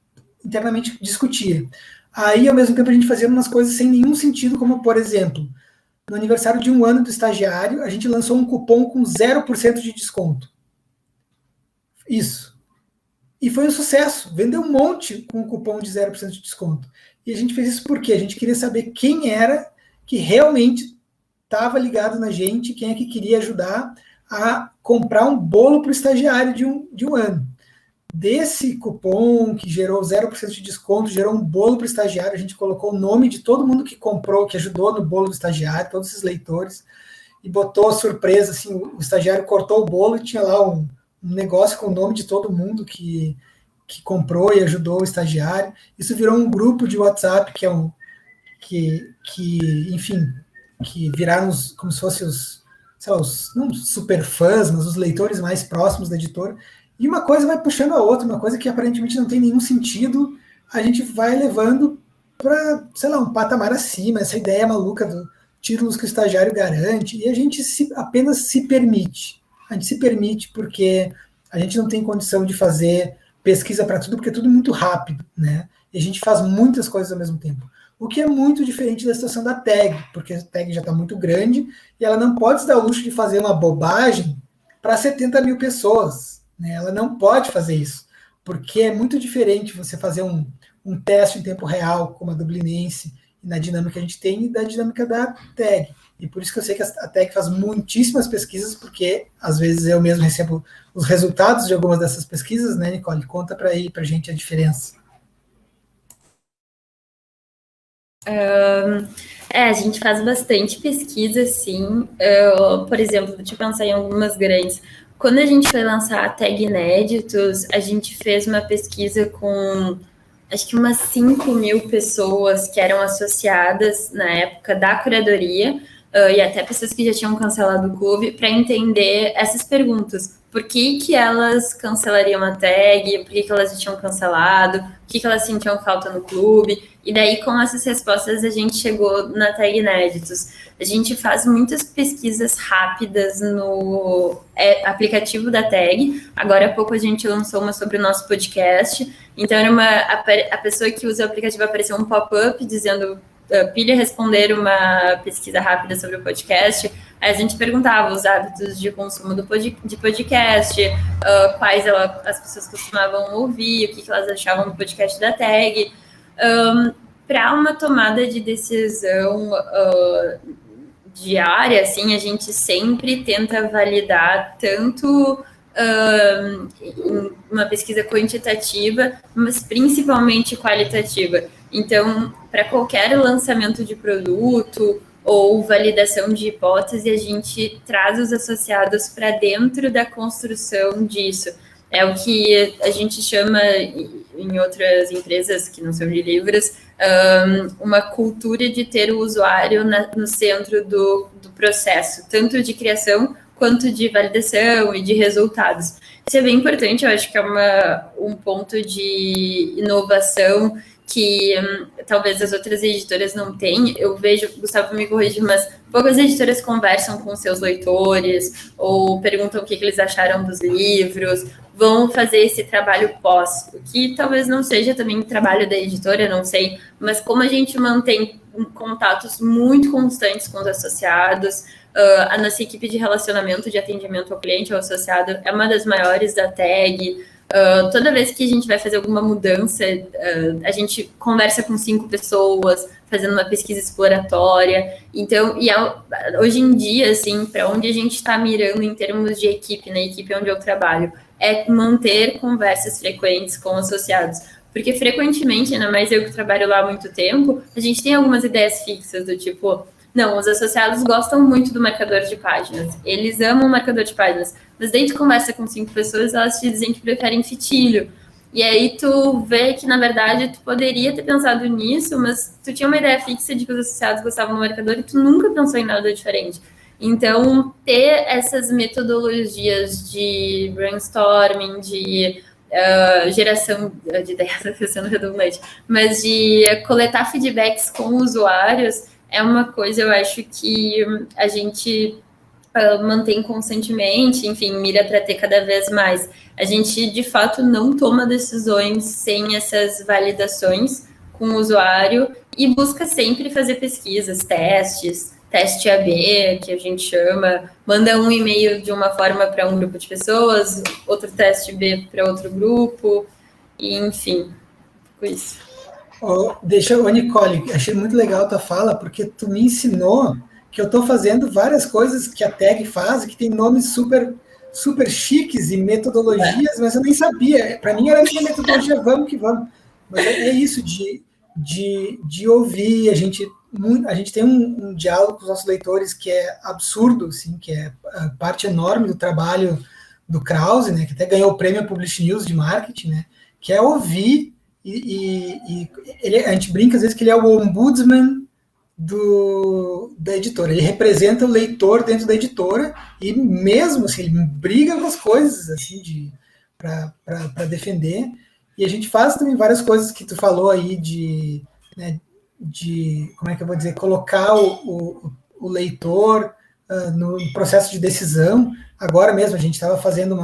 internamente discutia. Aí, ao mesmo tempo, a gente fazia umas coisas sem nenhum sentido, como, por exemplo, no aniversário de 1 ano do estagiário, a gente lançou um cupom com 0% de desconto. Isso. E foi um sucesso. Vendeu um monte com um cupom de 0% de desconto. E a gente fez isso porque a gente queria saber quem era que realmente estava ligado na gente, quem é que queria ajudar a comprar um bolo para o estagiário de um ano. Desse cupom que gerou 0% de desconto, gerou um bolo para o estagiário, a gente colocou o nome de todo mundo que comprou, que ajudou no bolo do estagiário, todos esses leitores, e botou a surpresa, assim, o estagiário cortou o bolo e tinha lá um negócio com o nome de todo mundo que comprou e ajudou o estagiário. Isso virou um grupo de WhatsApp enfim, que viraram como se fossem não super fãs, mas os leitores mais próximos da editora. E uma coisa vai puxando a outra, uma coisa que aparentemente não tem nenhum sentido, a gente vai levando para, um patamar acima, essa ideia maluca do títulos que o estagiário garante, e a gente apenas se permite. A gente se permite porque a gente não tem condição de fazer pesquisa para tudo, porque é tudo muito rápido, né? E a gente faz muitas coisas ao mesmo tempo. O que é muito diferente da situação da tag, porque a tag já está muito grande e ela não pode se dar o luxo de fazer uma bobagem para 70 mil pessoas. Né? Ela não pode fazer isso, porque é muito diferente você fazer um teste em tempo real, como a Dublinense, e na dinâmica que a gente tem, e da dinâmica da tag. E por isso que eu sei que a tag faz muitíssimas pesquisas, porque às vezes eu mesmo recebo os resultados de algumas dessas pesquisas, né, Nicole? Conta para a gente a diferença. A gente faz bastante pesquisa, sim. Por exemplo, deixa eu pensar em algumas grandes. Quando a gente foi lançar a tag Inéditos, a gente fez uma pesquisa com acho que umas 5.000 pessoas que eram associadas na época da curadoria, e até pessoas que já tinham cancelado o clube, para entender essas perguntas. Por que elas cancelariam a tag? Por que elas já tinham cancelado? O que elas sentiam falta no clube? E daí, com essas respostas, a gente chegou na tag Inéditos. A gente faz muitas pesquisas rápidas no aplicativo da tag. Agora há pouco a gente lançou uma sobre o nosso podcast. Então, a pessoa que usa o aplicativo apareceu um pop-up dizendo pilha responder uma pesquisa rápida sobre o podcast. Aí a gente perguntava os hábitos de consumo de podcast, quais as pessoas costumavam ouvir, o que elas achavam do podcast da tag. Para uma tomada de decisão diária, assim, a gente sempre tenta validar tanto em uma pesquisa quantitativa, mas principalmente qualitativa. Então, para qualquer lançamento de produto ou validação de hipótese, a gente traz os associados para dentro da construção disso. É o que a gente chama, em outras empresas que não são de livros, uma cultura de ter o usuário no centro do processo, tanto de criação quanto de validação e de resultados. Isso é bem importante, eu acho que é um ponto de inovação que talvez as outras editoras não têm. Eu vejo, Gustavo me corrige, mas poucas editoras conversam com seus leitores ou perguntam o que eles acharam dos livros, vão fazer esse trabalho pós, o que talvez não seja também trabalho da editora, não sei, mas como a gente mantém contatos muito constantes com os associados, a nossa equipe de relacionamento, de atendimento ao cliente, ao associado, é uma das maiores da tag. Toda vez que a gente vai fazer alguma mudança, a gente conversa com 5 pessoas, fazendo uma pesquisa exploratória. Então, hoje em dia, assim, para onde a gente está mirando em termos de equipe, na equipe onde eu trabalho, é manter conversas frequentes com associados. Porque frequentemente, ainda mais eu que trabalho lá há muito tempo, a gente tem algumas ideias fixas do tipo, não, os associados gostam muito do marcador de páginas, eles amam o marcador de páginas, mas daí tu conversa com 5 pessoas, elas te dizem que preferem fitilho. E aí tu vê que, na verdade, tu poderia ter pensado nisso, mas tu tinha uma ideia fixa de que os associados gostavam do marcador e tu nunca pensou em nada diferente. Então, ter essas metodologias de brainstorming, de geração de ideias, sendo redundante, mas de coletar feedbacks com usuários, é uma coisa, eu acho, que a gente mantém constantemente, enfim, mira para ter cada vez mais. A gente, de fato, não toma decisões sem essas validações com o usuário e busca sempre fazer pesquisas, teste AB, que a gente chama, manda um e-mail de uma forma para um grupo de pessoas, outro teste B para outro grupo, e, enfim, com isso. Nicole, achei muito legal a tua fala, porque tu me ensinou que eu estou fazendo várias coisas que a tag faz, que tem nomes super, super chiques e metodologias, mas eu nem sabia. Para mim era a minha metodologia, vamos que vamos. Mas é isso de ouvir, a gente tem um diálogo com os nossos leitores que é absurdo, assim, que é parte enorme do trabalho do Krause, né, que até ganhou o prêmio Publish News de marketing, né, que é ouvir. A gente brinca às vezes que ele é o ombudsman da editora, ele representa o leitor dentro da editora e mesmo assim, ele briga com as coisas assim, para defender, e a gente faz também várias coisas que tu falou aí de como é que eu vou dizer, colocar o leitor no processo de decisão. Agora mesmo a gente estava fazendo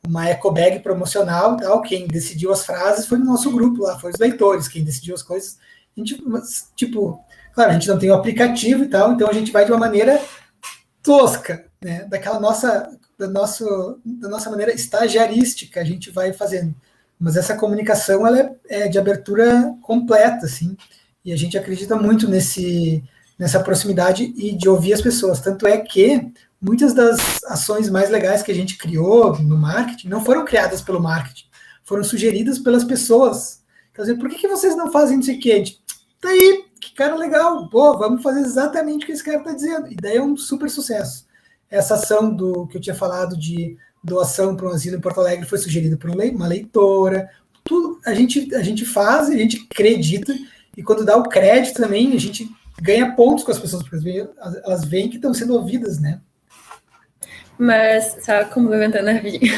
uma eco bag promocional, tal, quem decidiu as frases foi no nosso grupo lá, foi os leitores, quem decidiu as coisas. A gente, tipo, claro, a gente não tem o aplicativo e tal, então a gente vai de uma maneira tosca, né, da nossa maneira estagiarística, a gente vai fazendo. Mas essa comunicação, ela é de abertura completa, assim, e a gente acredita muito nessa proximidade e de ouvir as pessoas. Tanto é que muitas das ações mais legais que a gente criou no marketing não foram criadas pelo marketing, foram sugeridas pelas pessoas. Quer dizer, por que vocês não fazem isso aqui? A gente, tá aí, que cara legal, pô, vamos fazer exatamente o que esse cara está dizendo. E daí é um super sucesso. Essa ação que eu tinha falado de doação para um asilo em Porto Alegre foi sugerida por uma leitora. Tudo, a gente faz, a gente acredita, e quando dá o crédito também, a gente ganha pontos com as pessoas, porque elas veem que estão sendo ouvidas, né? Mas, só complementando rapidinho,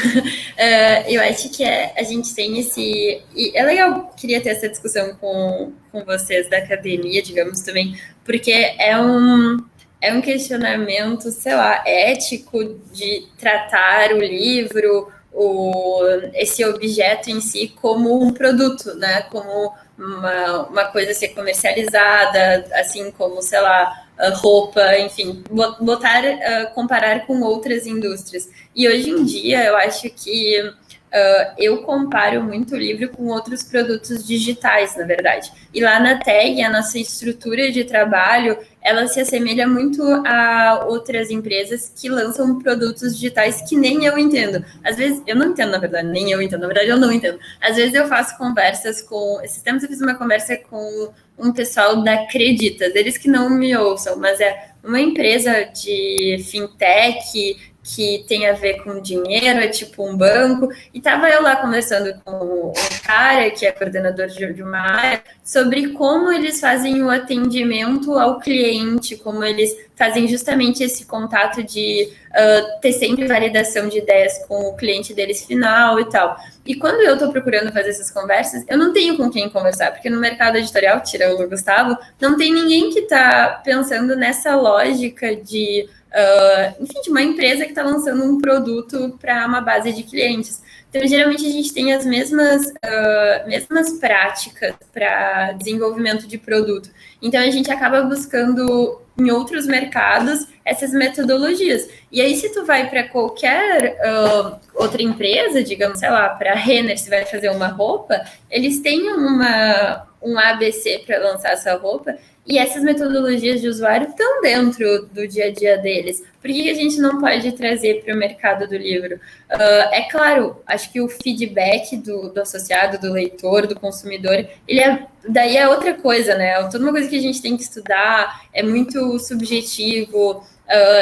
eu acho que a gente tem esse... E é legal, queria ter essa discussão com vocês da academia, digamos, também, porque é um questionamento, sei lá, ético de tratar o livro, esse objeto em si como um produto, né? Como uma coisa a ser comercializada, assim como, sei lá, roupa, enfim, comparar com outras indústrias. E hoje em dia eu acho que eu comparo muito o livro com outros produtos digitais, na verdade. E lá na TEG, a nossa estrutura de trabalho, ela se assemelha muito a outras empresas que lançam produtos digitais que nem eu entendo. Às vezes, eu não entendo, na verdade, nem eu entendo, na verdade, eu não entendo. Às vezes eu faço conversas com... Esses tempos eu fiz uma conversa com um pessoal da Acredita, deles que não me ouçam, mas é uma empresa de fintech que tem a ver com dinheiro, é tipo um banco, e estava eu lá conversando com um cara que é coordenador de uma área, sobre como eles fazem o atendimento ao cliente, como eles fazem justamente esse contato de ter sempre validação de ideias com o cliente deles final e tal. E quando eu estou procurando fazer essas conversas, eu não tenho com quem conversar, porque no mercado editorial, tirando o Gustavo, não tem ninguém que está pensando nessa lógica de enfim, de uma empresa que está lançando um produto para uma base de clientes. Então, geralmente, a gente tem as mesmas práticas para desenvolvimento de produto. Então, a gente acaba buscando em outros mercados essas metodologias. E aí, se tu vai para qualquer outra empresa, digamos, sei lá, para a Renner, se vai fazer uma roupa, eles têm um ABC para lançar essa roupa, e essas metodologias de usuário estão dentro do dia a dia deles. Por que a gente não pode trazer para o mercado do livro? É claro, acho que o feedback do associado, do leitor, do consumidor, daí é outra coisa, né? É toda uma coisa que a gente tem que estudar, é muito subjetivo.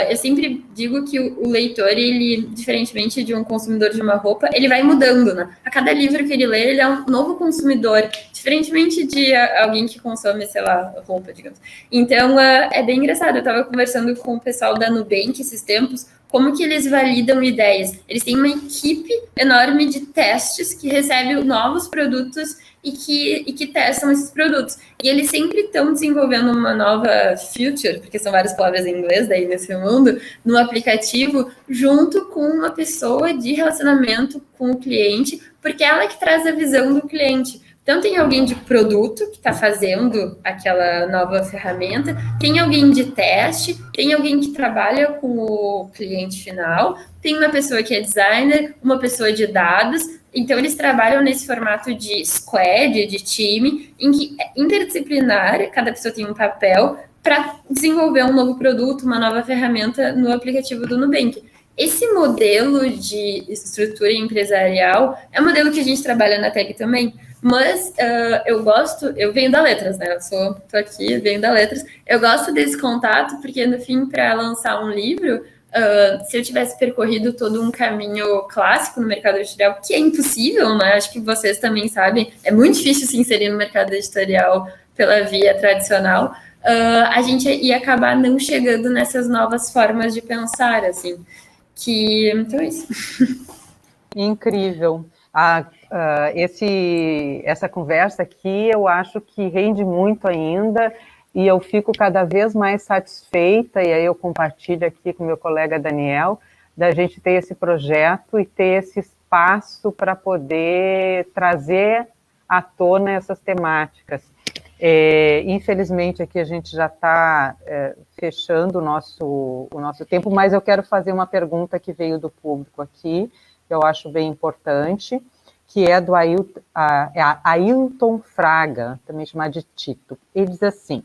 Eu sempre digo que o leitor, ele, diferentemente de um consumidor de uma roupa, ele vai mudando, né? A cada livro que ele lê, ele é um novo consumidor, diferentemente de alguém que consome, sei lá, roupa, digamos. Então, é bem engraçado. Eu estava conversando com o pessoal da Nubank esses tempos, como que eles validam ideias. Eles têm uma equipe enorme de testes que recebe novos produtos e que testam esses produtos. E eles sempre estão desenvolvendo uma nova feature, porque são várias palavras em inglês daí nesse mundo, no aplicativo, junto com uma pessoa de relacionamento com o cliente, porque é ela que traz a visão do cliente. Então, tem alguém de produto que está fazendo aquela nova ferramenta, tem alguém de teste, tem alguém que trabalha com o cliente final, tem uma pessoa que é designer, uma pessoa de dados. Então, eles trabalham nesse formato de squad, de time, em que é interdisciplinar, cada pessoa tem um papel para desenvolver um novo produto, uma nova ferramenta no aplicativo do Nubank. Esse modelo de estrutura empresarial é um modelo que a gente trabalha na TEG também, mas eu venho da Letras, né? Estou aqui, venho da Letras. Eu gosto desse contato porque, no fim, para lançar um livro, se eu tivesse percorrido todo um caminho clássico no mercado editorial, que é impossível, né? Acho que vocês também sabem, é muito difícil se inserir no mercado editorial pela via tradicional, a gente ia acabar não chegando nessas novas formas de pensar, assim. Então é isso. Incrível. Essa conversa aqui eu acho que rende muito ainda e eu fico cada vez mais satisfeita, e aí eu compartilho aqui com meu colega Daniel, da gente ter esse projeto e ter esse espaço para poder trazer à tona essas temáticas. Infelizmente aqui a gente já está fechando o nosso tempo, mas eu quero fazer uma pergunta que veio do público aqui, que eu acho bem importante, que é do Ailton Fraga, também chamado de Tito. Ele diz assim: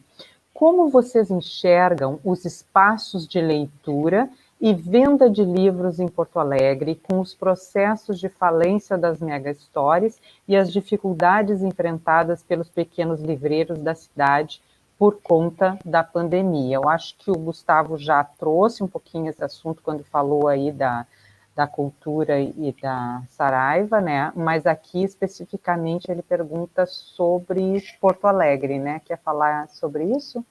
como vocês enxergam os espaços de leitura e venda de livros em Porto Alegre, com os processos de falência das mega-stores e as dificuldades enfrentadas pelos pequenos livreiros da cidade por conta da pandemia? Eu acho que o Gustavo já trouxe um pouquinho esse assunto quando falou aí da da Cultura e da Saraiva, né? Mas aqui, especificamente, ele pergunta sobre Porto Alegre, né? Quer falar sobre isso?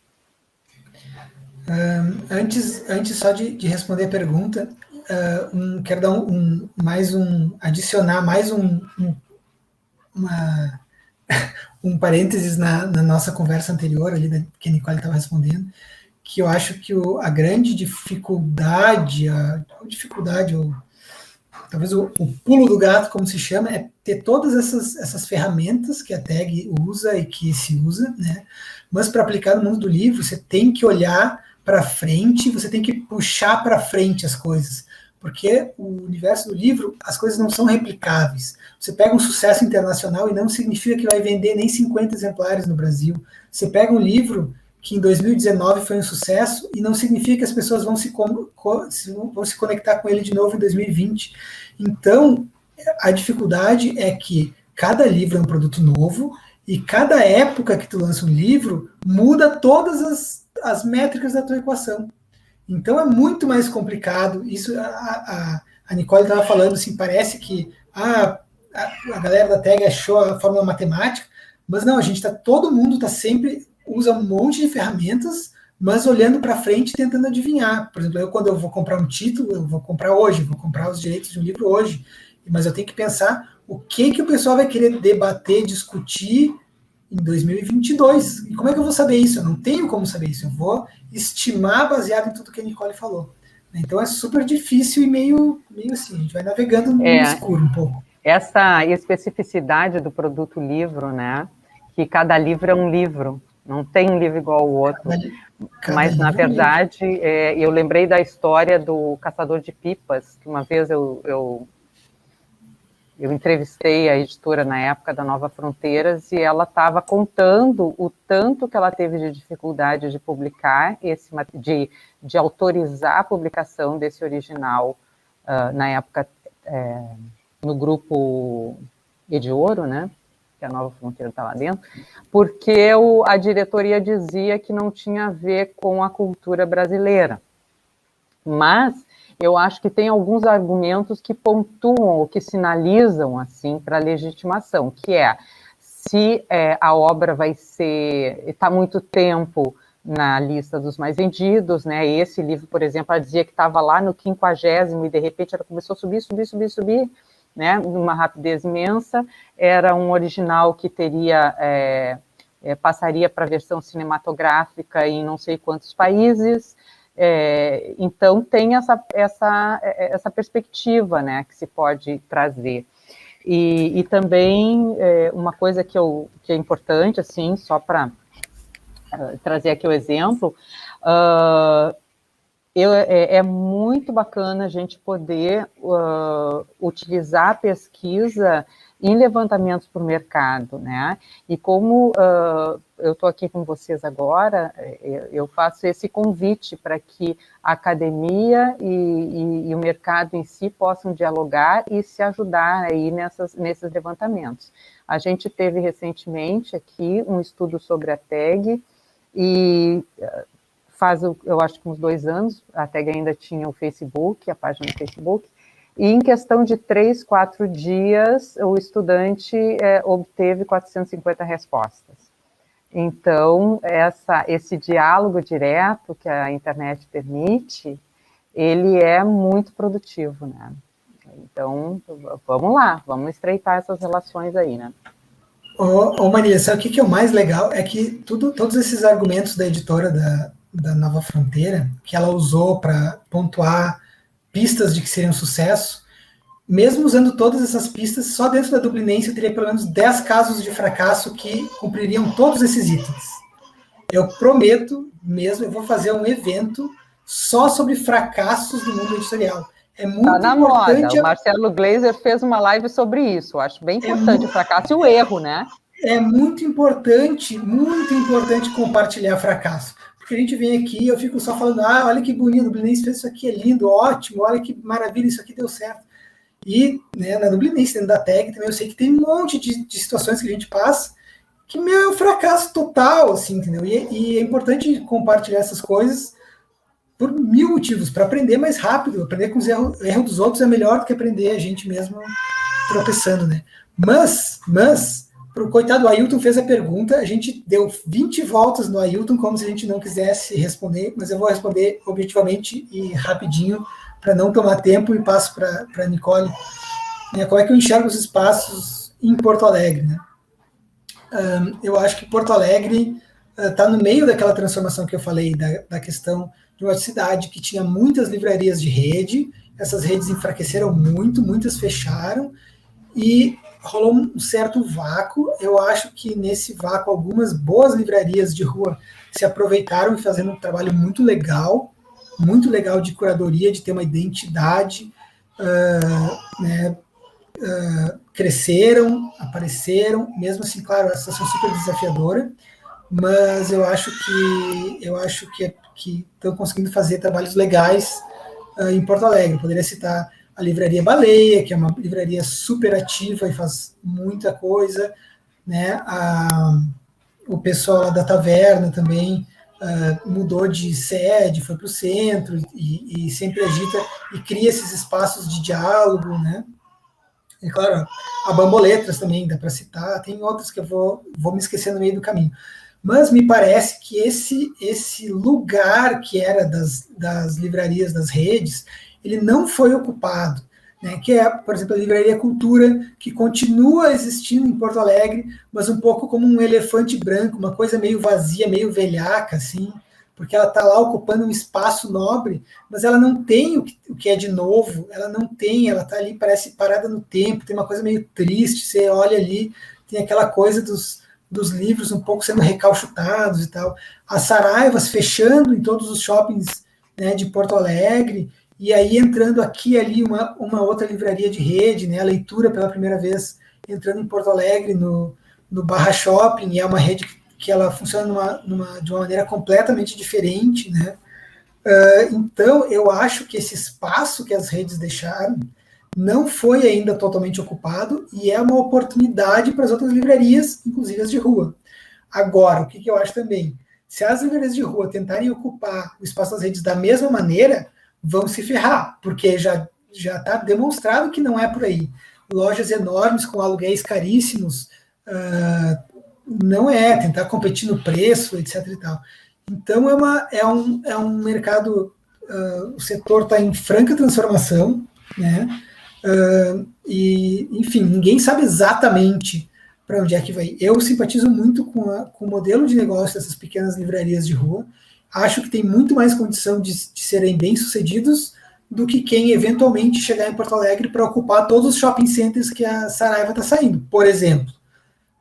Antes só de responder a pergunta, quero dar adicionar mais um parênteses na nossa conversa anterior, ali, que a Nicole estava respondendo, que eu acho que a grande dificuldade, ou talvez o pulo do gato, como se chama, é ter todas essas ferramentas que a tag usa e que se usa, né? Mas para aplicar no mundo do livro, você tem que olhar para frente, você tem que puxar para frente as coisas, porque o universo do livro, as coisas não são replicáveis. Você pega um sucesso internacional e não significa que vai vender nem 50 exemplares no Brasil. Você pega um livro que em 2019 foi um sucesso e não significa que as pessoas vão se conectar com ele de novo em 2020. Então, a dificuldade é que cada livro é um produto novo e cada época que tu lança um livro muda todas as métricas da tua equação. Então é muito mais complicado. Isso a Nicole estava falando, assim, parece que a galera da tag achou a fórmula matemática, mas não, todo mundo sempre usa um monte de ferramentas, mas olhando para frente, tentando adivinhar. Por exemplo, quando eu vou comprar um título, eu vou comprar hoje, vou comprar os direitos de um livro hoje, mas eu tenho que pensar o que o pessoal vai querer debater, discutir em 2022. E como é que eu vou saber isso? Eu não tenho como saber isso. Eu vou estimar baseado em tudo que a Nicole falou. Então é super difícil e meio assim, a gente vai navegando no escuro um pouco. Essa especificidade do produto livro, né? Que cada livro é um livro. Não tem um livro igual ao outro. Mas, na verdade, eu lembrei da história do Caçador de Pipas, que uma vez eu entrevistei a editora na época da Nova Fronteiras e ela estava contando o tanto que ela teve de dificuldade de publicar, de autorizar a publicação desse original, na época, no grupo Ediouro, né? Que a Nova Fronteira está lá dentro, porque a diretoria dizia que não tinha a ver com a cultura brasileira. Mas eu acho que tem alguns argumentos que pontuam ou que sinalizam assim para a legitimação, que se a obra está muito tempo na lista dos mais vendidos, né? Esse livro, por exemplo, ela dizia que estava lá no 50º e de repente ela começou a subir, né, numa rapidez imensa. Era um original que passaria para a versão cinematográfica em não sei quantos países. Então tem essa perspectiva, né, que se pode trazer. E também uma coisa que é importante, assim, só para trazer aqui o exemplo, é muito bacana a gente poder utilizar a pesquisa em levantamentos para o mercado, né? E como eu estou aqui com vocês agora, eu faço esse convite para que a academia e o mercado em si possam dialogar e se ajudar aí nesses levantamentos. A gente teve recentemente aqui um estudo sobre a tag e eu acho que uns 2 anos, a tag ainda tinha o Facebook, a página do Facebook, e em questão de 3, 4 dias, o estudante obteve 450 respostas. Então, esse diálogo direto que a internet permite, ele é muito produtivo, né? Então, vamos lá, vamos estreitar essas relações aí, né? Maria, sabe o que é o mais legal? É que todos esses argumentos da editora da Nova Fronteira, que ela usou para pontuar pistas de que seria um sucesso, mesmo usando todas essas pistas, só dentro da Dublinense eu teria pelo menos 10 casos de fracasso que cumpririam todos esses itens. Eu prometo mesmo, eu vou fazer um evento só sobre fracassos do mundo editorial. É muito tá na importante. Moda. O Marcelo Gleiser fez uma live sobre isso. Eu acho bem importante o fracasso e o erro, né? É muito importante compartilhar fracasso. Porque a gente vem aqui e eu fico só falando, olha que bonito, o Dublinense fez isso aqui, é lindo, ótimo, olha que maravilha, isso aqui deu certo. E, né, na Dublinense, dentro da tag, também eu sei que tem um monte de situações que a gente passa que, é um fracasso total, assim, entendeu? E é importante compartilhar essas coisas por mil motivos, para aprender mais rápido, aprender com os erros dos outros é melhor do que aprender a gente mesmo tropeçando, né? Mas o coitado do Ailton fez a pergunta, a gente deu 20 voltas no Ailton, como se a gente não quisesse responder, mas eu vou responder objetivamente e rapidinho, para não tomar tempo, e passo para a Nicole. Como é que eu enxergo os espaços em Porto Alegre, né? Eu acho que Porto Alegre está no meio daquela transformação que eu falei, da questão de uma cidade que tinha muitas livrarias de rede, essas redes enfraqueceram muito, muitas fecharam, e rolou um certo vácuo. Eu acho que nesse vácuo algumas boas livrarias de rua se aproveitaram e fazendo um trabalho muito legal de curadoria, de ter uma identidade, cresceram, apareceram, mesmo assim, claro, a situação super desafiadora, mas eu acho que estão conseguindo fazer trabalhos legais em Porto Alegre. Eu poderia citar a Livraria Baleia, que é uma livraria super ativa e faz muita coisa, né? O pessoal lá da Taverna também mudou de sede, foi para o centro e sempre agita e cria esses espaços de diálogo, né? E claro, a Bamboletras também dá para citar, tem outras que eu vou me esquecer no meio do caminho. Mas me parece que esse lugar que era das livrarias, das redes, ele não foi ocupado, né? Que é, por exemplo, a Livraria Cultura, que continua existindo em Porto Alegre, mas um pouco como um elefante branco, uma coisa meio vazia, meio velhaca, assim, porque ela está lá ocupando um espaço nobre, mas ela não tem o que é de novo, ela está ali, parece parada no tempo, tem uma coisa meio triste, você olha ali, tem aquela coisa dos livros um pouco sendo recalchutados e tal. As Saraivas fechando em todos os shoppings, né, de Porto Alegre, e aí entrando aqui e ali uma outra livraria de rede, né, a Leitura pela primeira vez entrando em Porto Alegre no Barra Shopping, e é uma rede que ela funciona de uma maneira completamente diferente, né? Então, eu acho que esse espaço que as redes deixaram não foi ainda totalmente ocupado e é uma oportunidade para as outras livrarias, inclusive as de rua. Agora, o que eu acho também? Se as livrarias de rua tentarem ocupar o espaço das redes da mesma maneira, vão se ferrar, porque já está demonstrado que não é por aí. Lojas enormes com aluguéis caríssimos, não tentar competir no preço, etc. e tal. Então, é um mercado, o setor está em franca transformação, né? E, enfim, ninguém sabe exatamente para onde é que vai. Eu simpatizo muito com o modelo de negócio dessas pequenas livrarias de rua. Acho que tem muito mais condição de serem bem-sucedidos do que quem eventualmente chegar em Porto Alegre para ocupar todos os shopping centers que a Saraiva está saindo, por exemplo.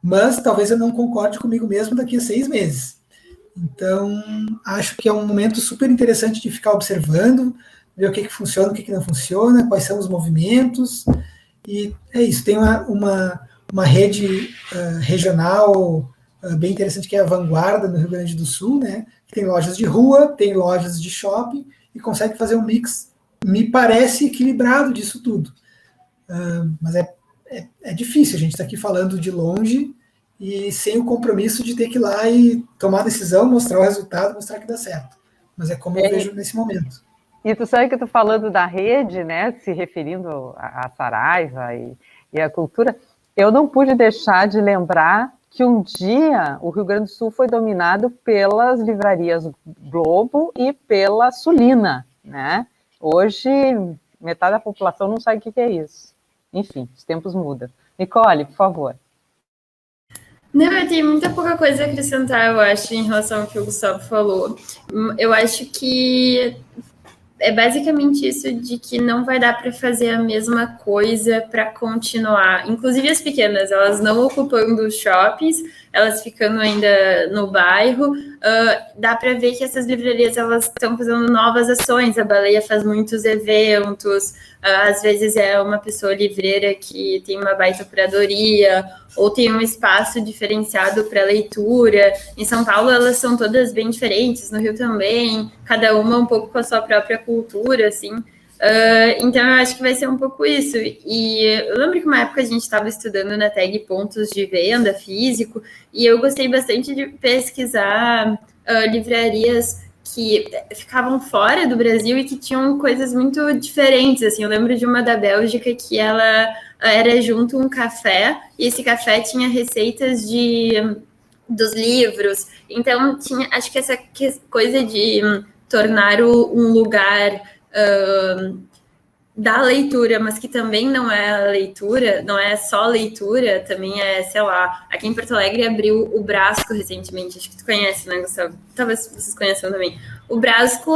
Mas talvez eu não concorde comigo mesmo daqui a 6 meses. Então, acho que é um momento super interessante de ficar observando, ver o que funciona, o que não funciona, quais são os movimentos, e é isso. Tem uma rede regional bem interessante, que é a Vanguarda, no Rio Grande do Sul, né? Que tem lojas de rua, tem lojas de shopping, e consegue fazer um mix, me parece, equilibrado disso tudo. Mas é difícil, a gente está aqui falando de longe, e sem o compromisso de ter que ir lá e tomar a decisão, mostrar o resultado, mostrar que dá certo. Mas é como eu vejo nesse momento. E tu sabe que eu estou falando da rede, né, se referindo à Saraiva e à cultura, eu não pude deixar de lembrar que um dia o Rio Grande do Sul foi dominado pelas livrarias Globo e pela Sulina, né? Hoje, metade da população não sabe o que é isso. Enfim, os tempos mudam. Nicole, por favor. Não, eu tenho muita pouca coisa a acrescentar, eu acho, em relação ao que o Gustavo falou. Eu acho que é basicamente isso, de que não vai dar para fazer a mesma coisa para continuar. Inclusive as pequenas, elas não ocupando os shoppings, elas ficando ainda no bairro. Dá para ver que essas livrarias elas estão fazendo novas ações. A Baleia faz muitos eventos, às vezes é uma pessoa livreira que tem uma baita curadoria, ou tem um espaço diferenciado para leitura. Em São Paulo, elas são todas bem diferentes, no Rio também, cada uma um pouco com a sua própria cultura, assim. Então, eu acho que vai ser um pouco isso. E eu lembro que uma época a gente estava estudando na tag pontos de venda físico, e eu gostei bastante de pesquisar livrarias que ficavam fora do Brasil e que tinham coisas muito diferentes, assim, eu lembro de uma da Bélgica que ela era junto um café, e esse café tinha receitas dos livros, então tinha, acho que essa coisa de tornar um lugar da leitura, mas que também não é a leitura, não é só leitura, também é, sei lá, aqui em Porto Alegre abriu o Brasco recentemente, acho que tu conhece, né, Gustavo? Talvez vocês conheçam também. O Brasco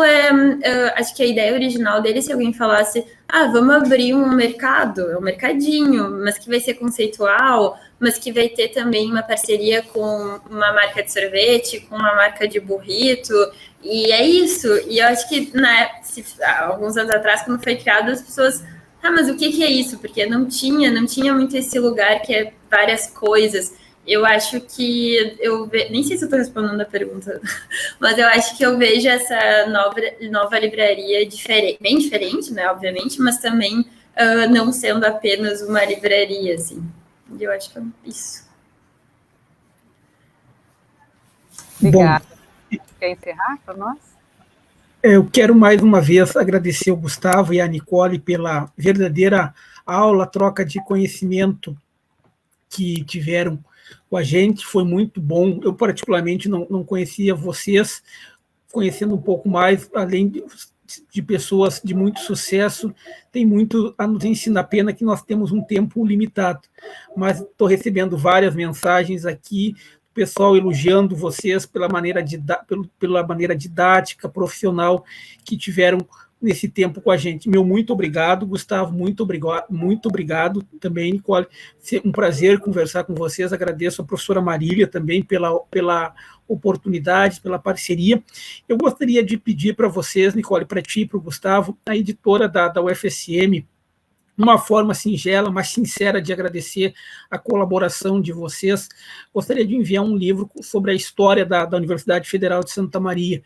acho que a ideia original dele, se alguém falasse, vamos abrir um mercado, um mercadinho, mas que vai ser conceitual, mas que vai ter também uma parceria com uma marca de sorvete, com uma marca de burrito, e é isso. E eu acho que, né, alguns anos atrás, quando foi criado, as pessoas, mas o que é isso? Porque não tinha muito esse lugar que é várias coisas. Eu acho que nem sei se eu estou respondendo a pergunta, mas eu acho que eu vejo essa nova livraria bem diferente, né, obviamente, mas também não sendo apenas uma livraria, assim. E eu acho que é isso. Obrigada. Quer encerrar para nós? Eu quero mais uma vez agradecer ao Gustavo e à Nicole pela verdadeira aula, troca de conhecimento que tiveram com a gente, foi muito bom. Eu, particularmente, não conhecia vocês, conhecendo um pouco mais, além de pessoas de muito sucesso, tem muito a nos ensinar. Pena que nós temos um tempo limitado, mas estou recebendo várias mensagens aqui, o pessoal elogiando vocês pela maneira didática, profissional que tiveram nesse tempo com a gente. Meu muito obrigado, Gustavo, muito obrigado também, Nicole. Um prazer conversar com vocês. Agradeço a professora Marília também pela oportunidade, pela parceria. Eu gostaria de pedir para vocês, Nicole, para ti e para o Gustavo, a editora da UFSM, uma forma singela, mas sincera de agradecer a colaboração de vocês. Gostaria de enviar um livro sobre a história da Universidade Federal de Santa Maria,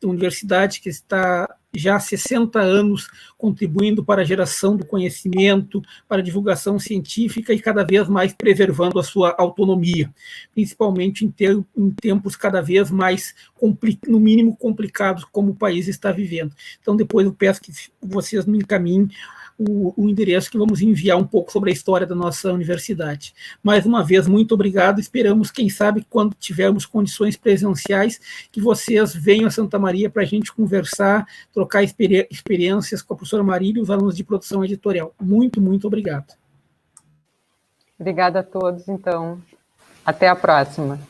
universidade que está já há 60 anos contribuindo para a geração do conhecimento, para a divulgação científica e cada vez mais preservando a sua autonomia, principalmente em tempos cada vez mais, no mínimo, complicados como o país está vivendo. Então, depois eu peço que vocês me encaminhem o endereço que vamos enviar um pouco sobre a história da nossa universidade. Mais uma vez, muito obrigado. Esperamos, quem sabe, quando tivermos condições presenciais, que vocês venham a Santa Maria para a gente conversar, trocar experiências com a professora Marília e os alunos de produção editorial. Muito, muito obrigado. Obrigada a todos, então. Até a próxima.